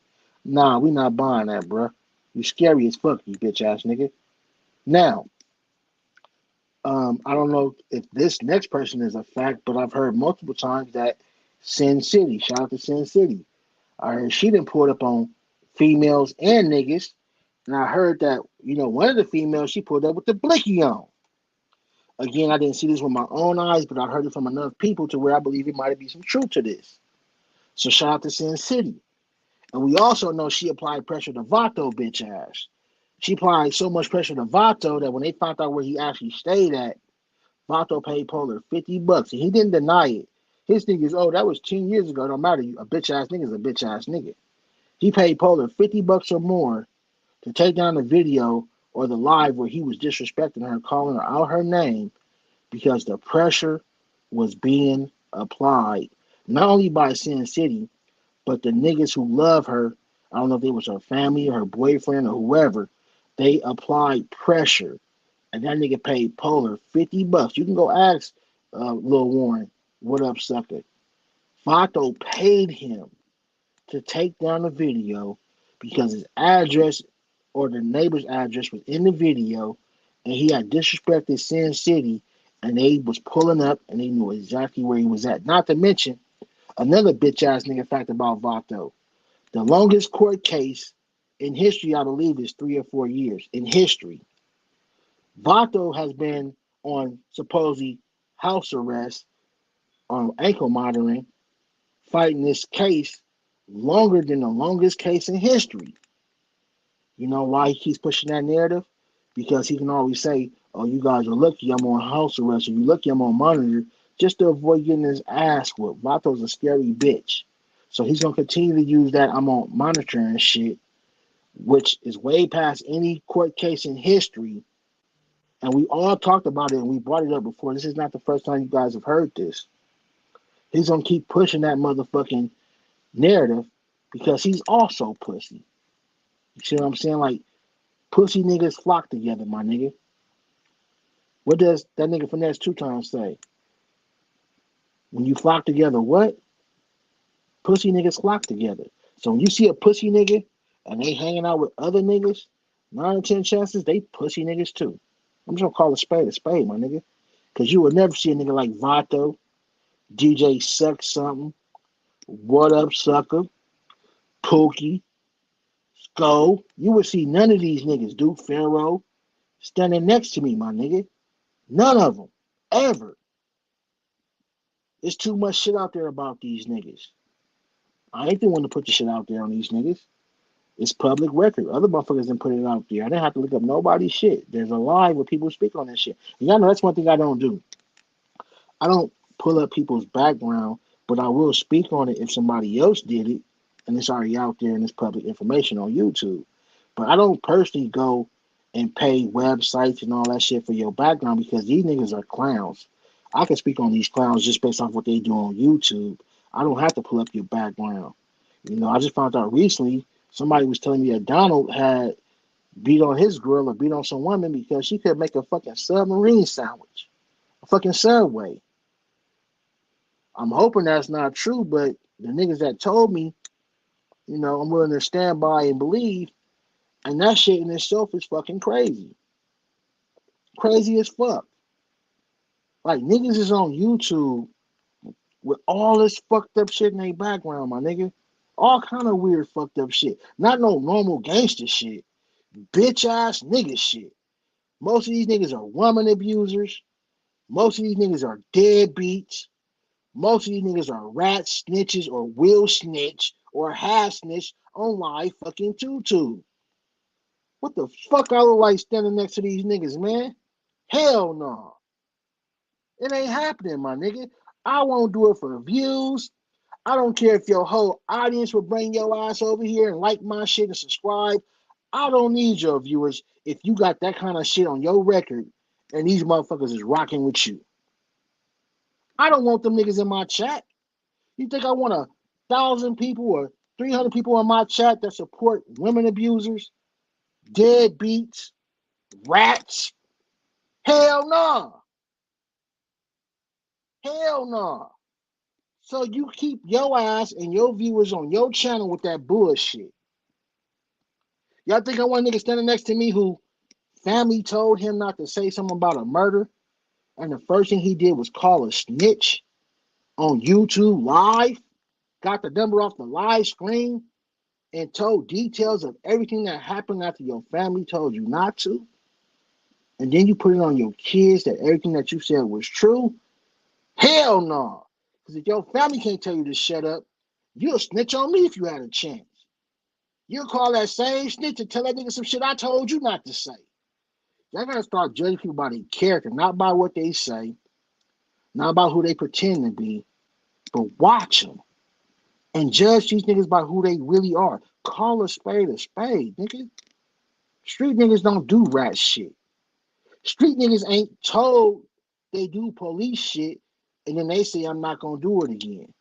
[SPEAKER 3] nah, we not buying that, bruh. You scary as fuck, you bitch ass nigga. Now, I don't know if this next person is a fact, but I've heard multiple times that Sin City, shout out to Sin City, I heard she done pulled up on females and niggas, and I heard that, one of the females, she pulled up with the blicky on. Again, I didn't see this with my own eyes, but I heard it from enough people to where I believe it might be some truth to this. So shout out to Sin City. And we also know she applied pressure to Vato bitch ass. She applied so much pressure to Vato that when they found out where he actually stayed at, Vato paid Polar $50, and he didn't deny it. His thing is, oh, that was 10 years ago. Don't matter. A bitch ass nigga is a bitch ass nigga. He paid Polar $50 or more to take down the video or the live where he was disrespecting her, calling her out her name, because the pressure was being applied not only by Sin City, but the niggas who love her. I don't know if it was her family or her boyfriend or whoever. They applied pressure, and that nigga paid Polar $50. You can go ask Lil Warren, what up, sucker? Vato paid him to take down the video because his address or the neighbor's address was in the video, and he had disrespected Sin City, and they was pulling up, and they knew exactly where he was at. Not to mention, another bitch-ass nigga fact about Vato. The longest court case in history, I believe, is 3 or 4 years. In history, Vato has been on supposedly house arrest, on ankle monitoring, fighting this case longer than the longest case in history. You know why he keeps pushing that narrative? Because he can always say, oh, you guys are lucky I'm on house arrest, or you lucky I'm on monitor, just to avoid getting his ass whooped. Vato's a scary bitch. So he's going to continue to use that I'm on monitor and shit, which is way past any court case in history. And we all talked about it, and we brought it up before. This is not the first time you guys have heard this. He's going to keep pushing that motherfucking narrative because he's also pussy. You see what I'm saying? Like, pussy niggas flock together, my nigga. What does that nigga Finesse 2 times say? When you flock together, what? Pussy niggas flock together. So when you see a pussy nigga and they hanging out with other niggas, 9 or 10 chances, they pussy niggas too. I'm just gonna call a spade, my nigga. Because you would never see a nigga like Vato, DJ Suck Something, What Up Sucker, Pookie, Sko. You would see none of these niggas, Duke Pharaoh, standing next to me, my nigga. None of them. Ever. There's too much shit out there about these niggas. I ain't the one to put the shit out there on these niggas. It's public record. Other motherfuckers didn't put it out there. I didn't have to look up nobody's shit. There's a lie where people speak on that shit. And y'all know that's one thing I don't do. I don't pull up people's background, but I will speak on it if somebody else did it. and it's already out there and it's public information on YouTube. But I don't personally go and pay websites and all that shit for your background because these niggas are clowns. I can speak on these clowns just based off what they do on YouTube. I don't have to pull up your background. You know, I just found out recently somebody was telling me that Donald had beat on his girl or beat on some woman because she could make a fucking submarine sandwich, a fucking Subway. I'm hoping that's not true, but the niggas that told me, you know, I'm willing to stand by and believe, and that shit in itself is fucking crazy. Crazy as fuck. Like niggas is on YouTube with all this fucked up shit in their background, my nigga. All kind of weird fucked up shit. Not no normal gangster shit. Bitch ass nigga shit. Most of these niggas are woman abusers. Most of these niggas are deadbeats. Most of these niggas are rat snitches or will snitch or has snitch on live fucking tutu. What the fuck I look like standing next to these niggas, man? Hell no. It ain't happening, my nigga. I won't do it for views. I don't care if your whole audience will bring your ass over here and like my shit and subscribe. I don't need your viewers if you got that kind of shit on your record and these motherfuckers is rocking with you. I don't want them niggas in my chat. You think I want 1,000 people or 300 people in my chat that support women abusers, deadbeats, rats? Hell no. Hell no. So you keep your ass and your viewers on your channel with that bullshit. Y'all think I want a nigga standing next to me who family told him not to say something about a murder, and the first thing he did was call a snitch on YouTube live, got the number off the live screen, and told details of everything that happened after your family told you not to, and then you put it on your kids that everything that you said was true? Hell no. Because if your family can't tell you to shut up, you'll snitch on me if you had a chance. You'll call that same snitch and tell that nigga some shit I told you not to say. Y'all gotta start judging people by their character, not by what they say, not about who they pretend to be, but watch them and judge these niggas by who they really are. Call a spade, nigga. Street niggas don't do rat shit. Street niggas ain't told they do police shit and then they say I'm not gonna do it again.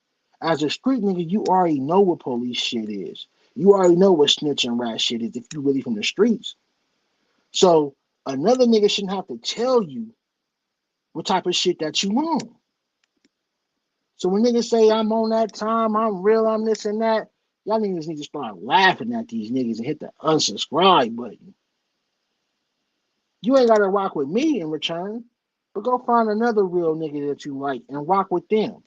[SPEAKER 3] As a street nigga, you already know what police shit is. You already know what snitch and rat shit is if you really from the streets. So another nigga shouldn't have to tell you what type of shit that you on. So when niggas say I'm on that time, I'm real, I'm this and that, y'all niggas need to start laughing at these niggas and hit the unsubscribe button. You ain't gotta rock with me in return, but go find another real nigga that you like and rock with them.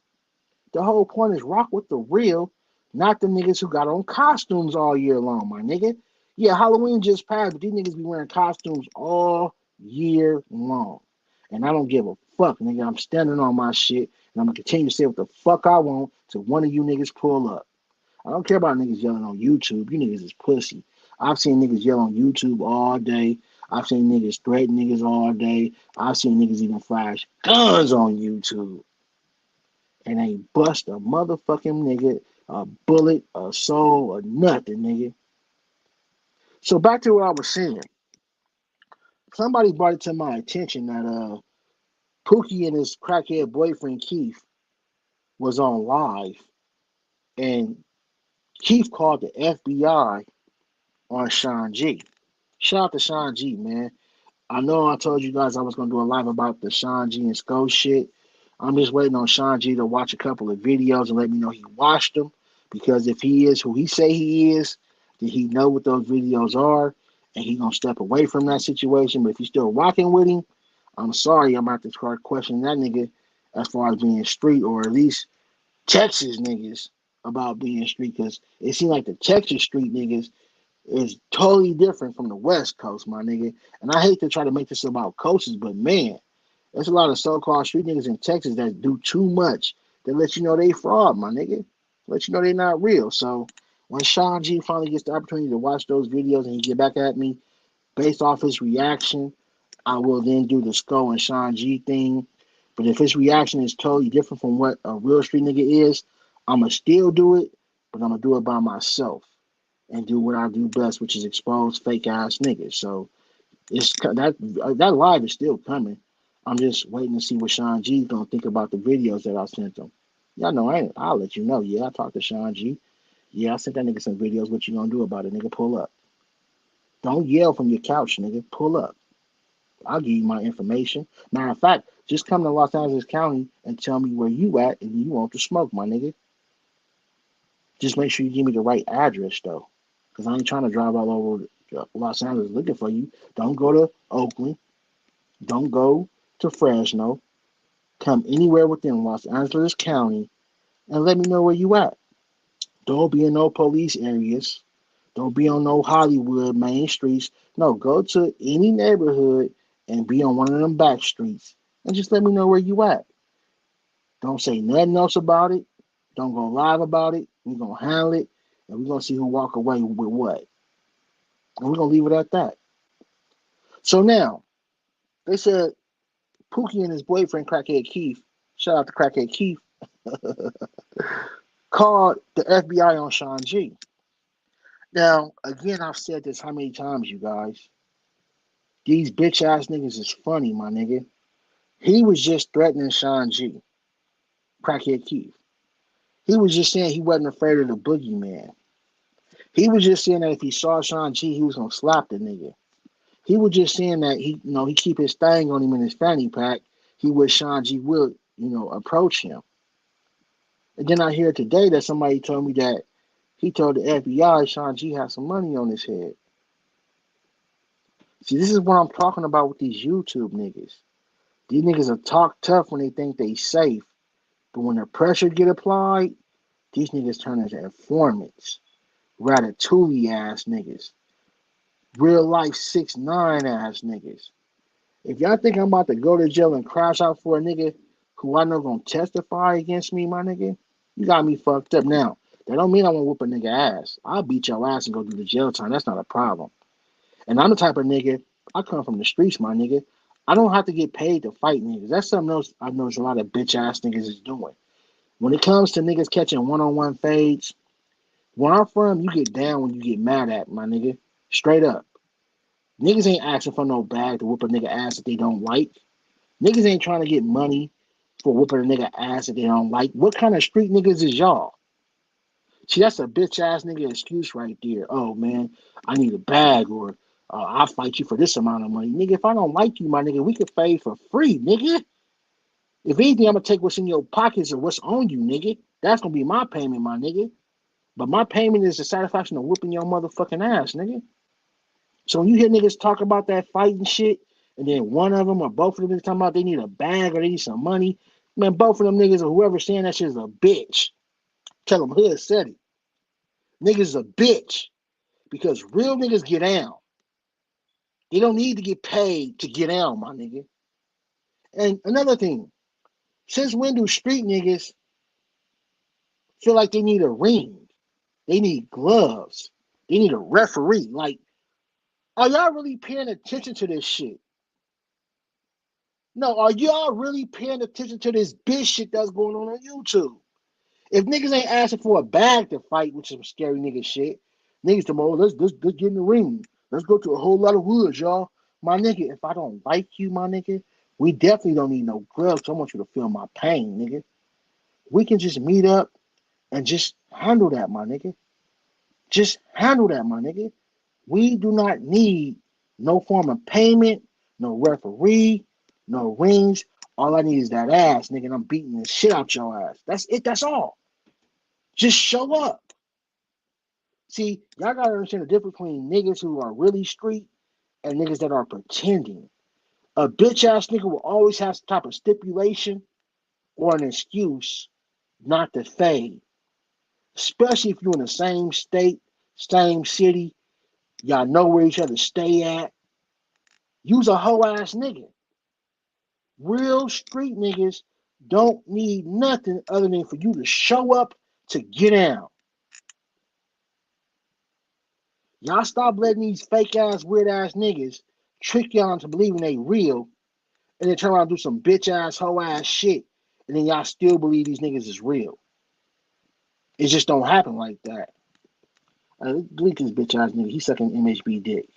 [SPEAKER 3] The whole point is rock with the real, not the niggas who got on costumes all year long, my nigga. Yeah, Halloween just passed, but these niggas be wearing costumes all year long. And I don't give a fuck, nigga. I'm standing on my shit, and I'm gonna continue to say what the fuck I want till one of you niggas pull up. I don't care about niggas yelling on YouTube. You niggas is pussy. I've seen niggas yell on YouTube all day. I've seen niggas threaten niggas all day. I've seen niggas even flash guns on YouTube. And ain't bust a motherfucking nigga, a bullet, a soul, or nothing, nigga. So back to what I was saying. Somebody brought it to my attention that Pookie and his crackhead boyfriend Keith was on live, and Keith called the FBI on Sean G. Shout out to Sean G, man. I know I told you guys I was gonna do a live about the Sean G and Sco shit. I'm just waiting on Sean G to watch a couple of videos and let me know he watched them. Because if he is who he say he is, then he know what those videos are, and he gonna step away from that situation. But if he's still rocking with him, I'm sorry, I'm about to start questioning that nigga as far as being street, or at least Texas niggas about being street, because it seems like the Texas street niggas is totally different from the West Coast, my nigga. And I hate to try to make this about coaches, but man, there's a lot of so-called street niggas in Texas that do too much that let you know they fraud, my nigga. Let you know they not real. So when Sean G finally gets the opportunity to watch those videos and he get back at me based off his reaction, I will then do the Sco and Sean G thing. But if his reaction is totally different from what a real street nigga is, I'ma still do it. but I'm gonna do it by myself and do what I do best, which is expose fake ass niggas. So that live is still coming. I'm just waiting to see what Sean G's gonna think about the videos that I sent him. Y'all know I'll let you know. Yeah, I talked to Sean G. Yeah, I sent that nigga some videos. What you gonna do about it, nigga? Pull up. Don't yell from your couch, nigga. Pull up. I'll give you my information. Matter of fact, just come to Los Angeles County and tell me where you at and you want to smoke, my nigga. Just make sure you give me the right address, though. Because I ain't trying to drive all over Los Angeles looking for you. Don't go to Oakland. Don't go to Fresno. Come anywhere within Los Angeles County and let me know where you at. Don't be in no police areas. Don't be on no Hollywood main streets. No, go to any neighborhood and be on one of them back streets and just let me know where you at. Don't say nothing else about it. Don't go live about it. We're going to handle it and we're going to see who walk away with what. And we're going to leave it at that. So now, they said Pookie and his boyfriend, Crackhead Keith, shout out to Crackhead Keith, called the FBI on Sean G. Now, again, I've said this how many times, you guys. These bitch ass niggas is funny, my nigga. He was just threatening Sean G, Crackhead Keith. He was just saying he wasn't afraid of the boogeyman. He was just saying that if he saw Sean G, he was gonna slap the nigga. He was just saying that he keep his thing on him in his fanny pack. He wish Sean G would, approach him. And then I hear today that somebody told me that he told the FBI Sean G had some money on his head. See, this is what I'm talking about with these YouTube niggas. These niggas are talk tough when they think they safe. But when the pressure get applied, these niggas turn into informants. Ratatouille ass niggas. Real life 6ix9ine ass niggas. If y'all think I'm about to go to jail and crash out for a nigga who I know gonna testify against me, my nigga, you got me fucked up. Now, that don't mean I won't whoop a nigga ass. I'll beat your ass and go do the jail time. That's not a problem. And I'm the type of nigga, I come from the streets, my nigga. I don't have to get paid to fight niggas. That's something else I know a lot of bitch ass niggas is doing. When it comes to niggas catching one-on-one fades, where I'm from, you get down when you get mad at, my nigga. Straight up. Niggas ain't asking for no bag to whoop a nigga ass that they don't like. Niggas ain't trying to get money for whooping a nigga ass that they don't like. What kind of street niggas is y'all? See, that's a bitch ass nigga excuse right there. Oh man, I need a bag, or I'll fight you for this amount of money. Nigga, if I don't like you, my nigga, we could fade for free, nigga. If anything, I'm gonna take what's in your pockets and what's on you, nigga. That's gonna be my payment, my nigga. But my payment is the satisfaction of whooping your motherfucking ass, nigga. So when you hear niggas talk about that fighting shit, and then one of them or both of them is talking about they need a bag or they need some money, man, both of them niggas or whoever's saying that shit is a bitch. Tell them Hood said it. Niggas is a bitch. Because real niggas get down. They don't need to get paid to get down, my nigga. And another thing, since when do street niggas feel like they need a ring? They need gloves. They need a referee. Like, are y'all really paying attention to this shit? No, are y'all really paying attention to this bitch shit that's going on YouTube? If niggas ain't asking for a bag to fight, which is some scary nigga shit, niggas tomorrow, let's get in the ring. Let's go to a whole lot of woods, y'all. My nigga, if I don't like you, my nigga, we definitely don't need no gloves. I want you to feel my pain, nigga. We can just meet up and just handle that, my nigga. Just handle that, my nigga. We do not need no form of payment, no referee, no rings. All I need is that ass, nigga, and I'm beating the shit out your ass. That's it. That's all. Just show up. See, y'all gotta understand the difference between niggas who are really street and niggas that are pretending. A bitch ass nigga will always have some type of stipulation or an excuse not to fade. Especially if you're in the same state, same city, y'all know where each other stay at. Use a hoe ass nigga. Real street niggas don't need nothing other than for you to show up to get down. Y'all stop letting these fake ass, weird ass niggas trick y'all into believing they real and then turn around and do some bitch ass, hoe ass shit and then y'all still believe these niggas is real. It just don't happen like that. Delete this bitch ass nigga. He sucking MHB dick.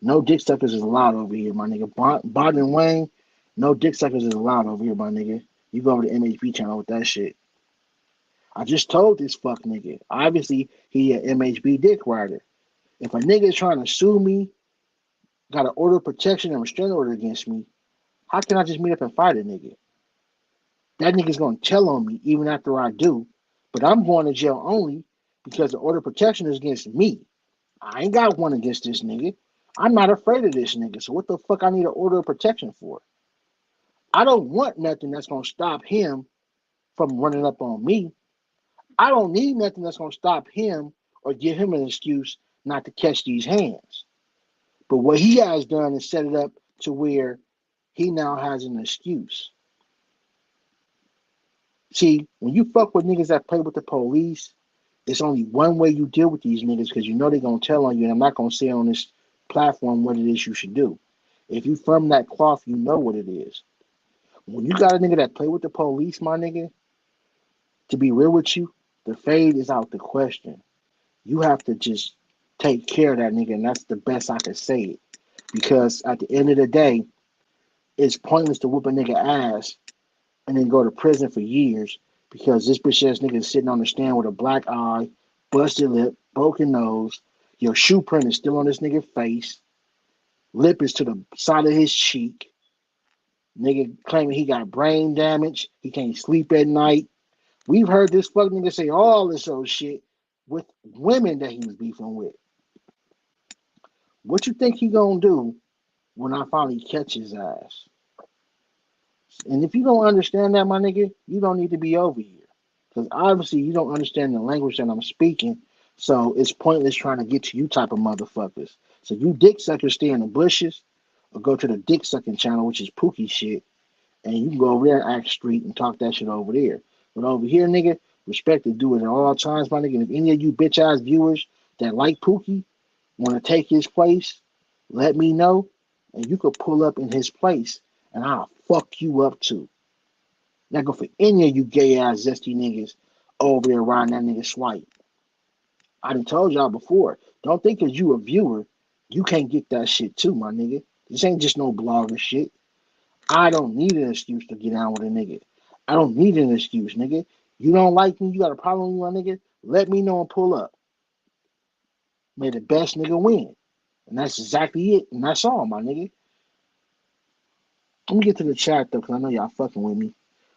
[SPEAKER 3] No dick suckers is allowed over here, my nigga. Bond and Wayne, no dick suckers is allowed over here, my nigga. You go over to MHB channel with that shit. I just told this fuck nigga. Obviously, he an MHB dick rider. If a nigga is trying to sue me, got an order of protection and restraining order against me, how can I just meet up and fight a nigga? That nigga's gonna tell on me even after I do, but I'm going to jail only because the order of protection is against me. I ain't got one against this nigga. I'm not afraid of this nigga. So what the fuck I need an order of protection for? I don't want nothing that's gonna stop him from running up on me. I don't need nothing that's gonna stop him or give him an excuse not to catch these hands. But what he has done is set it up to where he now has an excuse. See, when you fuck with niggas that play with the police, it's only one way you deal with these niggas because you know they're going to tell on you, and I'm not going to say on this platform what it is you should do. If you from that cloth, you know what it is. When you got a nigga that play with the police, my nigga, to be real with you, the fade is out the question. You have to just take care of that nigga, and that's the best I can say it. Because at the end of the day, it's pointless to whoop a nigga ass and then go to prison for years because this bitch ass nigga is sitting on the stand with a black eye, busted lip, broken nose. Your shoe print is still on this nigga's face. Lip is to the side of his cheek. Nigga claiming he got brain damage. He can't sleep at night. We've heard this fuck nigga say all this old shit with women that he was beefing with. What you think he gonna do when I finally catch his ass? And if you don't understand that, my nigga, you don't need to be over here. Because obviously you don't understand the language that I'm speaking. So it's pointless trying to get to you type of motherfuckers. So you dick suckers stay in the bushes or go to the dick sucking channel, which is Pookie shit. And you can go over there and act street and talk that shit over there. But over here, nigga, respect to do it at all times, my nigga. And if any of you bitch ass viewers that like Pookie want to take his place, let me know. And you could pull up in his place and I'll fuck you up too. Not go for any of you gay ass zesty niggas over there riding that nigga swipe. I done told y'all before. Don't think cause you a viewer, you can't get that shit too, my nigga. This ain't just no blogger shit. I don't need an excuse to get down with a nigga. I don't need an excuse, nigga. You don't like me, you got a problem with my nigga, let me know and pull up. May the best nigga win. And that's exactly it. And that's all, my nigga. Let me get to the chat though, because I know y'all fucking with me.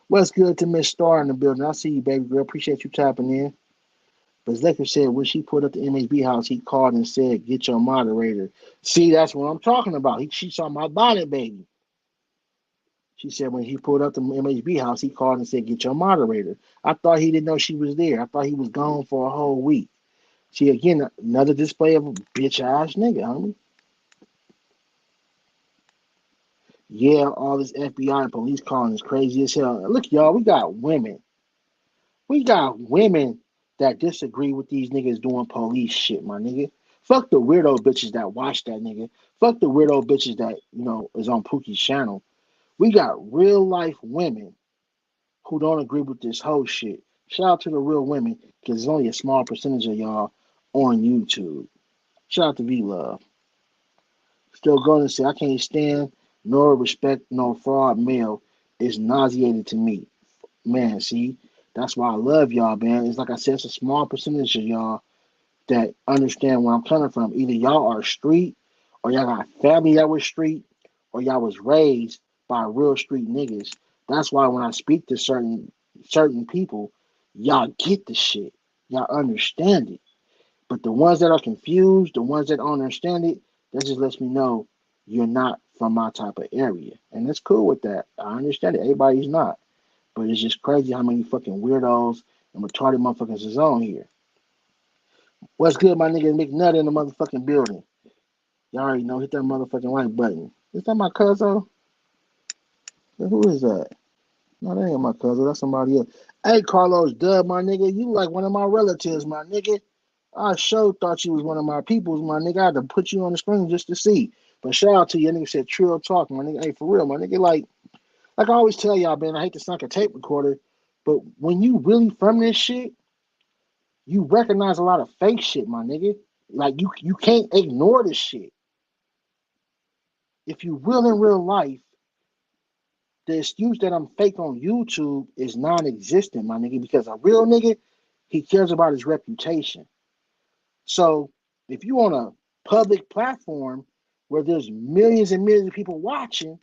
[SPEAKER 3] What's good to Miss Star in the building? I see you, baby girl. Appreciate you tapping in. But Zeka said when she put up the MHB house, he called and said, get your moderator. See, that's what I'm talking about. She saw my bonnet, baby. She said when he pulled up the MHB house, he called and said, get your moderator. I thought he didn't know she was there. I thought he was gone for a whole week. See, again, another display of a bitch-ass nigga, homie. Yeah, all this FBI and police calling is crazy as hell. Look, y'all, we got women. We got women that disagree with these niggas doing police shit, my nigga. Fuck the weirdo bitches that watch that nigga. Fuck the weirdo bitches that, is on Pookie's channel. We got real life women who don't agree with this whole shit. Shout out to the real women, because there's only a small percentage of y'all on YouTube. Shout out to V-Love. Still going to say, I can't stand nor respect no fraud male. It's nauseating to me. Man, see, that's why I love y'all, man. It's like I said, it's a small percentage of y'all that understand where I'm coming from. Either y'all are street, or y'all got family that was street, or y'all was raised by real street niggas. That's why when I speak to certain people, y'all get the shit. Y'all understand it. But the ones that are confused, the ones that don't understand it, that just lets me know you're not from my type of area. And it's cool with that. I understand it. Everybody's not. But it's just crazy how many fucking weirdos and retarded motherfuckers is on here. What's good, my nigga McNutt in the motherfucking building? Y'all already know, hit that motherfucking like button. Is that my cousin? Who is that? No, that ain't my cousin. That's somebody else. Hey, Carlos Dub, my nigga. You like one of my relatives, my nigga. I sure thought you was one of my peoples, my nigga. I had to put you on the screen just to see. But shout out to you. Nigga said Trill Talk, my nigga. Hey, for real, my nigga. Like I always tell y'all, man, I hate to sound like a tape recorder, but when you really from this shit, you recognize a lot of fake shit, my nigga. Like you can't ignore this shit. If you will in real life, the excuse that I'm fake on YouTube is non-existent, my nigga, because a real nigga, he cares about his reputation. So if you on a public platform where there's millions and millions of people watching,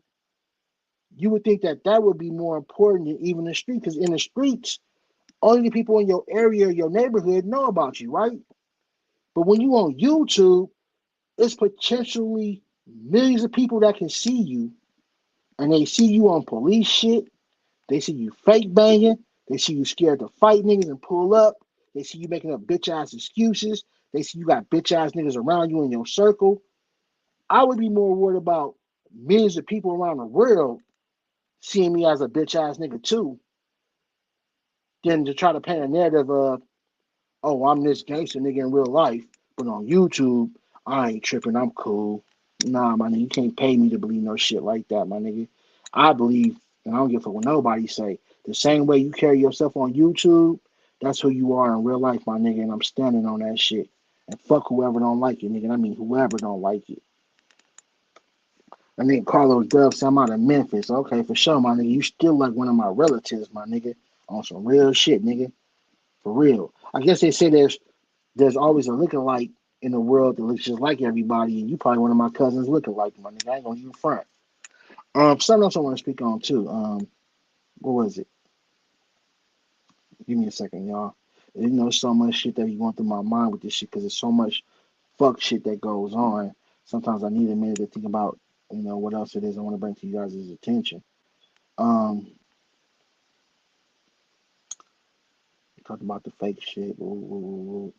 [SPEAKER 3] you would think that that would be more important than even the street, because in the streets, only the people in your area, your neighborhood know about you, right? But when you on YouTube, it's potentially millions of people that can see you, and they see you on police shit. They see you fake banging. They see you scared to fight niggas and pull up. They see you making up bitch ass excuses. They see you got bitch ass niggas around you in your circle. I would be more worried about millions of people around the world seeing me as a bitch ass nigga too, than to try to paint a narrative of, oh, I'm this gangster nigga in real life, but on YouTube, I ain't tripping. I'm cool. Nah, my nigga, you can't pay me to believe no shit like that, my nigga. I believe, and I don't give a fuck what nobody say. The same way you carry yourself on YouTube, that's who you are in real life, my nigga. And I'm standing on that shit. And fuck whoever don't like it, nigga. I mean, whoever don't like it. And then Carlos Dove said I'm out of Memphis. Okay, for sure, my nigga. You still like one of my relatives, my nigga. On some real shit, nigga. For real. I guess they say there's always a lookalike in the world that looks just like everybody, and you probably one of my cousins looking like my nigga. I ain't gonna use front. Something else I want to speak on too. What was it? Give me a second, y'all. You know, so much shit that be going through my mind with this shit because there's so much fuck shit that goes on. Sometimes I need a minute to think about, what else it is I want to bring to you guys' attention. Um, talked about the fake shit. Ooh.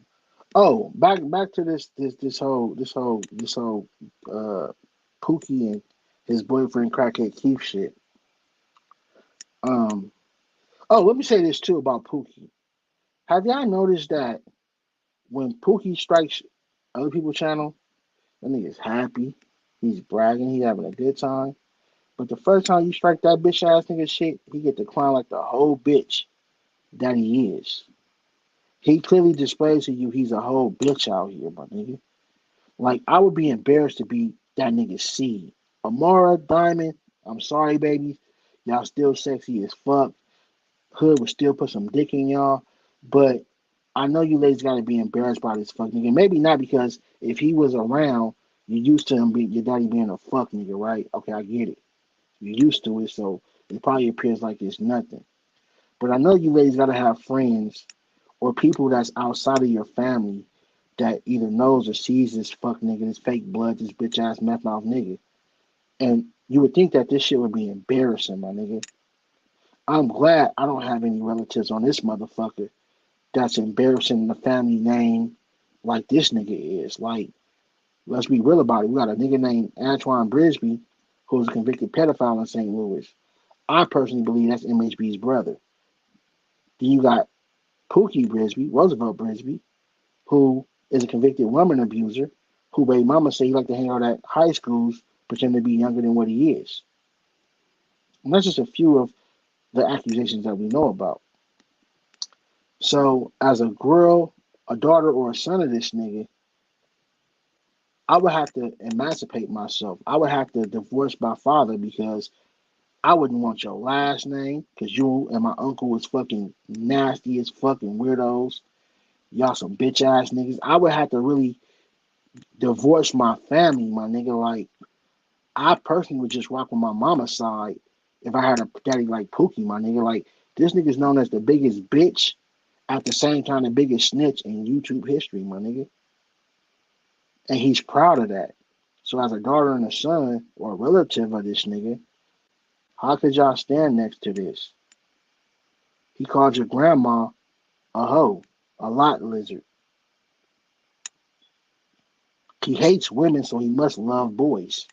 [SPEAKER 3] Oh, back to this whole Pookie and his boyfriend crackhead Keith shit. Um, let me say this too about Pookie. Have y'all noticed that when Pookie strikes other people's channel, that nigga's happy, he's bragging, he having a good time. But the first time you strike that bitch ass nigga shit, he get to clown like the whole bitch that he is. He clearly displays to you he's a whole bitch out here, my nigga. Like, I would be embarrassed to be that nigga's seed. Amara, Diamond, I'm sorry, baby. Y'all still sexy as fuck. Hood would still put some dick in y'all. But I know you ladies gotta be embarrassed by this fuck nigga. Maybe not, because if he was around, you used to him your daddy being a fuck nigga, right? Okay, I get it. You're used to it, so it probably appears like it's nothing. But I know you ladies gotta have friends or people that's outside of your family that either knows or sees this fuck nigga, this fake blood, this bitch ass meth mouth nigga. And you would think that this shit would be embarrassing, my nigga. I'm glad I don't have any relatives on this motherfucker that's embarrassing the family name like this nigga is. Like, let's be real about it. We got a nigga named Antoine Brisby who's a convicted pedophile in St. Louis. I personally believe that's MHB's brother. Then you got Pookie Brisby, Roosevelt Brisby, who is a convicted woman abuser, who baby mama say he like to hang out at high schools, pretending to be younger than what he is. And that's just a few of the accusations that we know about. So, as a girl, a daughter, or a son of this nigga, I would have to emancipate myself. I would have to divorce my father, because I wouldn't want your last name, because you and my uncle was fucking nasty as fucking weirdos. Y'all some bitch ass niggas. I would have to really divorce my family, my nigga. Like, I personally would just rock with my mama's side if I had a daddy like Pookie, my nigga. Like, this nigga's known as the biggest bitch, at the same time the biggest snitch in YouTube history, my nigga. And he's proud of that. So as a daughter and a son, or a relative of this nigga, how could y'all stand next to this? He called your grandma a hoe, a lot lizard. He hates women, so he must love boys.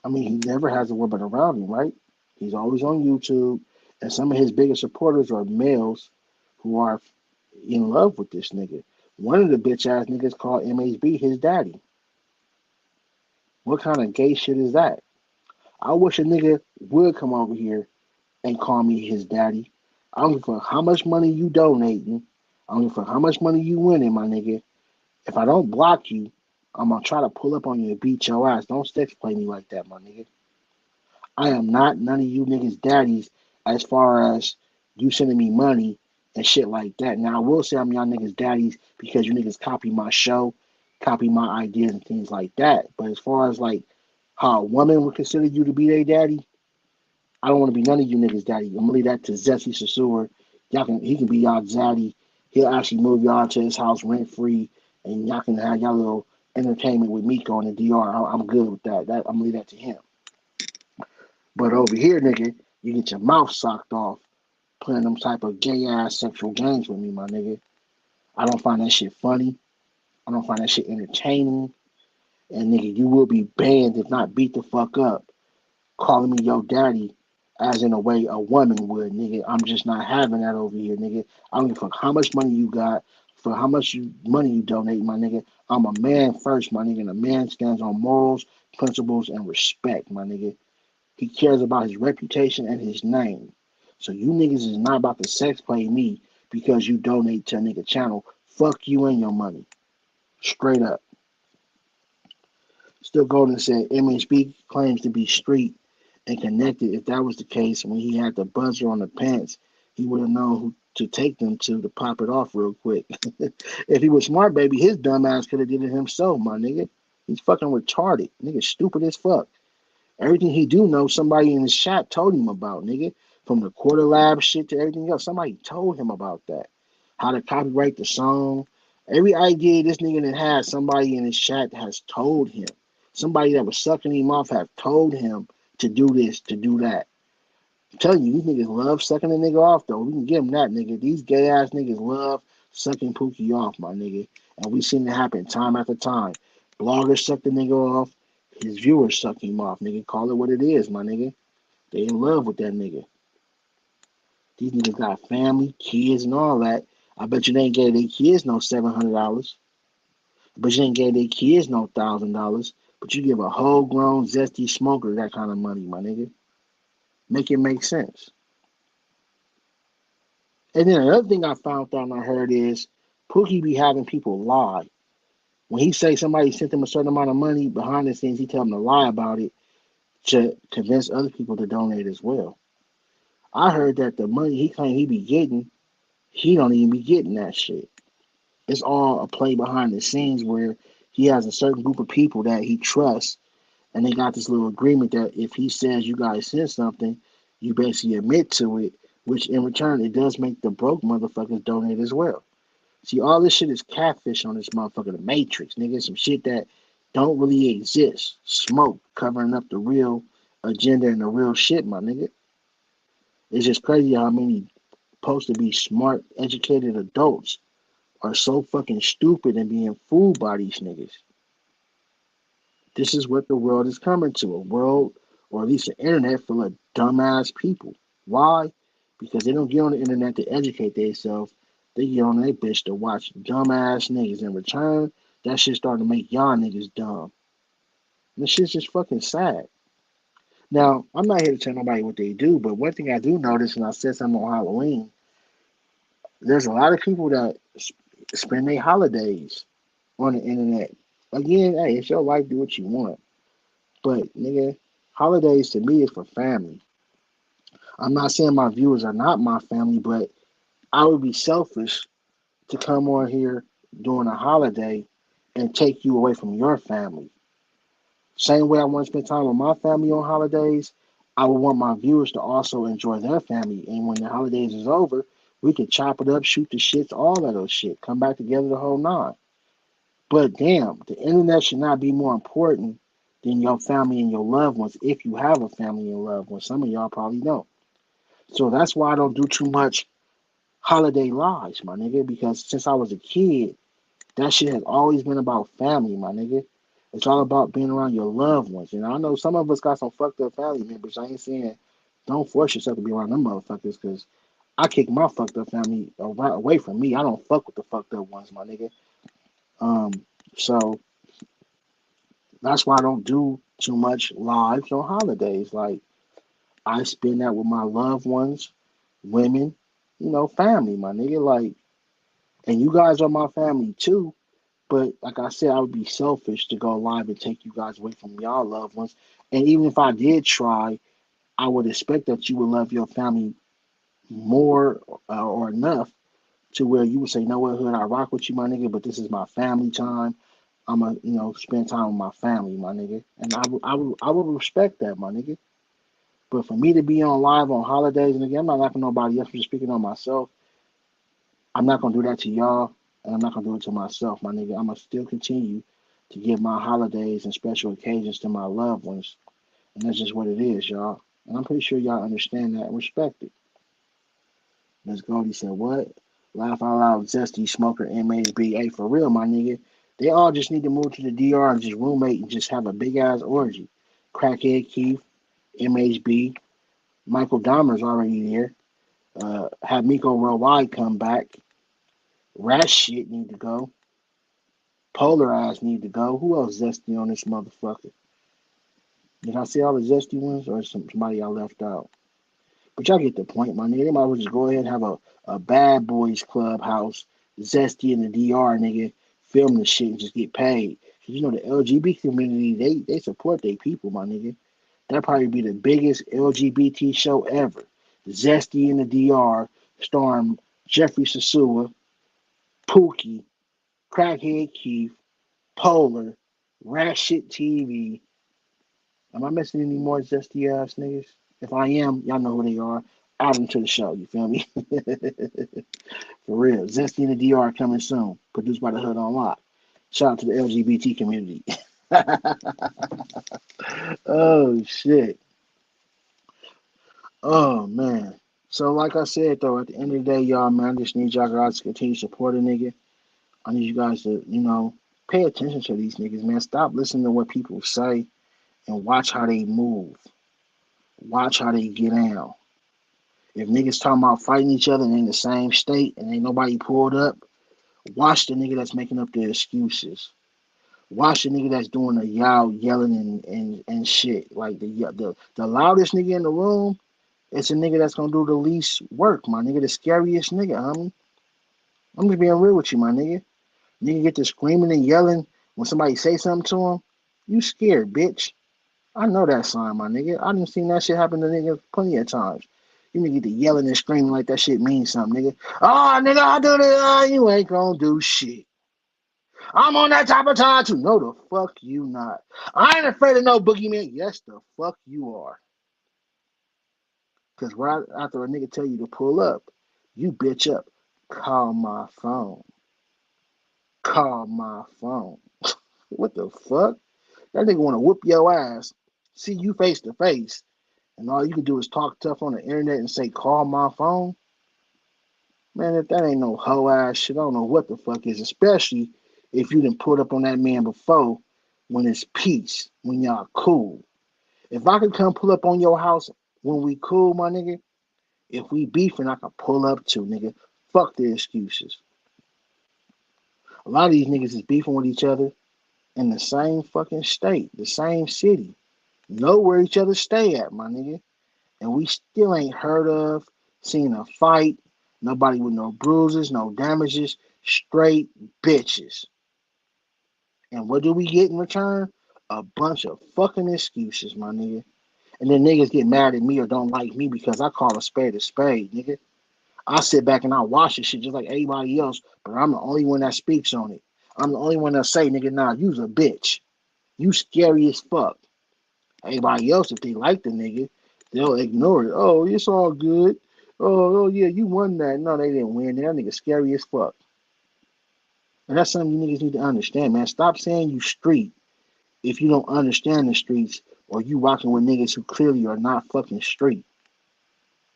[SPEAKER 3] I mean, he never has a woman around him, right? He's always on YouTube, and some of his biggest supporters are males who are in love with this nigga. One of the bitch ass niggas called MHB his daddy. What kind of gay shit is that? I wish a nigga would come over here and call me his daddy. I don't give a fuck how much money you donating. I don't give a fuck how much money you winning, my nigga. If I don't block you, I'm gonna try to pull up on you and beat your ass. Don't sex play me like that, my nigga. I am not none of you niggas' daddies as far as you sending me money and shit like that. Now I will say I'm y'all niggas' daddies because you niggas copy my show, copy my ideas and things like that. But as far as like how a woman would consider you to be their daddy, I don't want to be none of you niggas' daddy. I'm gonna leave that to Zesty Sasur. He can be y'all daddy. He'll actually move y'all to his house rent free, and y'all can have y'all little entertainment with Miko and the DR. I'm good with that. I'm gonna leave that to him. But over here, nigga, you get your mouth socked off playing them type of gay ass sexual games with me, my nigga. I don't find that shit funny. I don't find that shit entertaining. And nigga, you will be banned if not beat the fuck up, calling me your daddy as in a way a woman would, nigga. I'm just not having that over here, nigga. I don't give a fuck how much money you got, for how much money you donate, my nigga. I'm a man first, my nigga, and a man stands on morals, principles, and respect, my nigga. He cares about his reputation and his name. So you niggas is not about to sex play me because you donate to a nigga channel. Fuck you and your money. Straight up. Still Golden said MHB claims to be street and connected. If that was the case, when he had the buzzer on the pants, he would have known who to take them to pop it off real quick. If he was smart, baby, his dumb ass could have did it himself, my nigga. He's fucking retarded. Nigga stupid as fuck. Everything he do know, somebody in his chat told him about, nigga. From the quarter lab shit to everything else, somebody told him about that. How to copyright the song. Every idea this nigga that has, somebody in his chat has told him. Somebody that was sucking him off have told him to do this, to do that. I'm telling you, these niggas love sucking a nigga off, though. We can give them that, nigga. These gay ass niggas love sucking Pookie off, my nigga. And we seen it happen time after time. Bloggers suck the nigga off. His viewers suck him off, nigga. Call it what it is, my nigga. They in love with that nigga. These niggas got family, kids, and all that. I bet you they ain't gave their kids no $700. But you ain't gave their kids no $1,000. But you give a whole grown zesty smoker that kind of money, my nigga. Make it make sense. And then another thing I found out and I heard is Pookie be having people lie. When he say somebody sent him a certain amount of money, behind the scenes he tell them to lie about it to convince other people to donate as well. I heard that the money he claimed he be getting, he don't even be getting that shit. It's all a play behind the scenes where he has a certain group of people that he trusts, and they got this little agreement that if he says you guys send something, you basically admit to it, which in return it does make the broke motherfuckers donate as well. See, all this shit is catfish on this motherfucker, the Matrix, nigga. Some shit that don't really exist. Smoke covering up the real agenda and the real shit, my nigga. It's just crazy how many supposed to be smart, educated adults are so fucking stupid and being fooled by these niggas. This is what the world is coming to, a world, or at least the internet, full of dumbass people. Why? Because they don't get on the internet to educate themselves. They get on their bitch to watch dumbass niggas. In return, that shit starting to make y'all niggas dumb. And this shit's just fucking sad. Now, I'm not here to tell nobody what they do, but one thing I do notice, and I said something on Halloween, there's a lot of people that spend their holidays on the internet. Again, hey, it's your life, do what you want. But nigga, holidays to me is for family. I'm not saying my viewers are not my family, but I would be selfish to come on here during a holiday and take you away from your family. Same way I want to spend time with my family on holidays, I would want my viewers to also enjoy their family. And when the holidays is over, we could chop it up, shoot the shits, all of those shit, come back together the whole nine. But damn, the internet should not be more important than your family and your loved ones if you have a family and loved ones. Some of y'all probably don't. So that's why I don't do too much holiday lives, my nigga, because since I was a kid, that shit has always been about family, my nigga. It's all about being around your loved ones. And I know some of us got some fucked up family members. I ain't saying don't force yourself to be around them motherfuckers because I kick my fucked up family away from me. I don't fuck with the fucked up ones, my nigga. Um, so that's why I don't do too much lives on holidays. Like I spend that with my loved ones, women. family, my nigga. Like, and you guys are my family too. But like I said, I would be selfish to go live and take you guys away from y'all loved ones. And even if I did try, I would expect that you would love your family more or enough to where you would say, "No, what, hood, I rock with you, my nigga, but this is my family time. I'm a, spend time with my family, my nigga." And I would respect that, my nigga. But for me to be on live on holidays, and again, I'm not laughing at nobody else, I'm just speaking on myself. I'm not gonna do that to y'all, and I'm not gonna do it to myself, my nigga. I'm gonna still continue to give my holidays and special occasions to my loved ones, and that's just what it is, y'all. And I'm pretty sure y'all understand that and respect it. Miss Goldie said, "What? Laugh out loud, zesty smoker, MHB. Hey, for real, my nigga. They all just need to move to the DR and just roommate and just have a big ass orgy. Crackhead Keith, MHB, Michael Dahmer's already there. Have Miko Worldwide come back. Rat shit need to go. Polar Eyes need to go. Who else zesty on this motherfucker? Did I see all the zesty ones or somebody I left out? But y'all get the point, my nigga. They might as well just go ahead and have a bad boys clubhouse, zesty in the DR, nigga. Film the shit and just get paid. 'Cause the LGBT community, they support their people, my nigga. That'd probably be the biggest LGBT show ever. Zesty in the DR, starring Jeffrey Sasua, Pookie, Crackhead Keith, Polar, Ratchet TV. Am I missing any more zesty ass niggas? If I am, y'all know who they are. Add them to the show, you feel me? For real. Zesty in the DR coming soon. Produced by the Hood on Lock. Shout out to the LGBT community. Oh shit. Oh man. So like I said though, at the end of the day, y'all, man, I just need y'all guys to continue supporting nigga. I need you guys to, pay attention to these niggas, man. Stop listening to what people say and watch how they move. Watch how they get down. If niggas talking about fighting each other and in the same state and ain't nobody pulled up, watch the nigga that's making up the excuses. Watch the nigga that's doing the yelling and shit. Like the loudest nigga in the room, it's a nigga that's gonna do the least work, my nigga. The scariest nigga, homie. I'm just being real with you, my nigga. Nigga get to screaming and yelling when somebody say something to him. You scared, bitch. I know that sign, my nigga. I done seen that shit happen to niggas plenty of times. You nigga get to yelling and screaming like that shit means something, nigga. Oh, nigga, I do this. Oh, you ain't gonna do shit. I'm on that type of time too. No, the fuck you not. I ain't afraid of no boogeyman. Yes, the fuck you are. Because right after a nigga tell you to pull up, you bitch up. Call my phone. Call my phone. What the fuck? That nigga want to whoop your ass, see you face to face, and all you can do is talk tough on the internet and say, call my phone. Man, if that ain't no hoe ass shit, I don't know what the fuck is, especially if you done put up on that man before when it's peace, when y'all cool. If I could come pull up on your house when we cool, my nigga, if we beefing, I can pull up too, nigga. Fuck the excuses. A lot of these niggas is beefing with each other in the same fucking state, the same city. Know where each other stay at, my nigga. And we still ain't heard of, seen a fight, nobody with no bruises, no damages, straight bitches. And what do we get in return? A bunch of fucking excuses, my nigga. And then niggas get mad at me or don't like me because I call a spade, nigga. I sit back and I watch this shit just like everybody else, but I'm the only one that speaks on it. I'm the only one that say, nigga, nah, you's a bitch. You scary as fuck. Everybody else, if they like the nigga, they'll ignore it. Oh, it's all good. Oh yeah, you won that. No, they didn't win. That nigga scary as fuck. And that's something you niggas need to understand, man. Stop saying you street if you don't understand the streets or you rocking with niggas who clearly are not fucking street.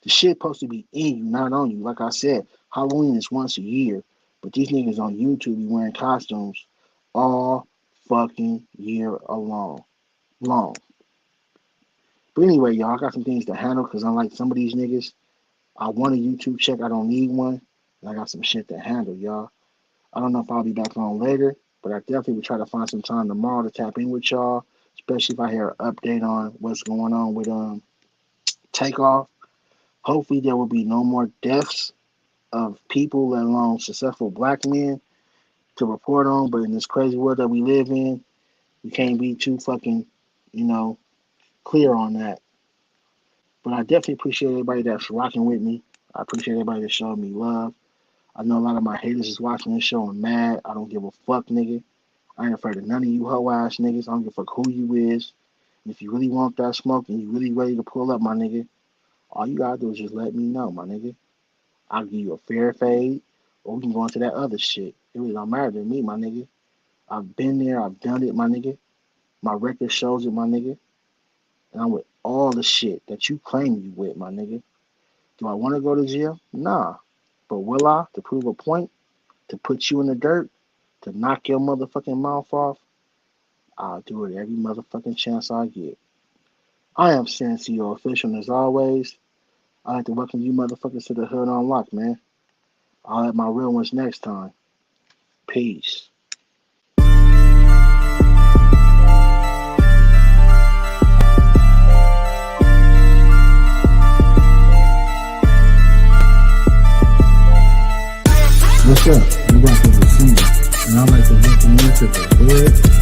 [SPEAKER 3] The shit supposed to be in you, not on you. Like I said, Halloween is once a year, but these niggas on YouTube be wearing costumes all fucking year long. But anyway, y'all, I got some things to handle because unlike some of these niggas, I want a YouTube check. I don't need one. And I got some shit to handle, y'all. I don't know if I'll be back on later, but I definitely will try to find some time tomorrow to tap in with y'all, especially if I hear an update on what's going on with Takeoff. Hopefully there will be no more deaths of people, let alone successful black men, to report on. But in this crazy world that we live in, we can't be too fucking, you know, clear on that. But I definitely appreciate everybody that's rocking with me. I appreciate everybody that's showing me love. I know a lot of my haters is watching this show and mad. I don't give a fuck, nigga. I ain't afraid of none of you hoe ass niggas. I don't give a fuck who you is. And if you really want that smoke and you really ready to pull up, my nigga, all you gotta do is just let me know, my nigga. I'll give you a fair fade, or we can go into that other shit. It really don't matter to me, my nigga. I've been there, I've done it, my nigga. My record shows it, my nigga. And I'm with all the shit that you claim you with, my nigga. Do I want to go to jail? Nah. But will I, to prove a point, to put you in the dirt, to knock your motherfucking mouth off? I'll do it every motherfucking chance I get. I am Sancio Official, and as always, I'd like to welcome you motherfuckers to the Hood Unlocked, man. I'll have my real ones next time. Peace. What's up? I'm Rock over Senior, and I'd like to welcome you to the Hood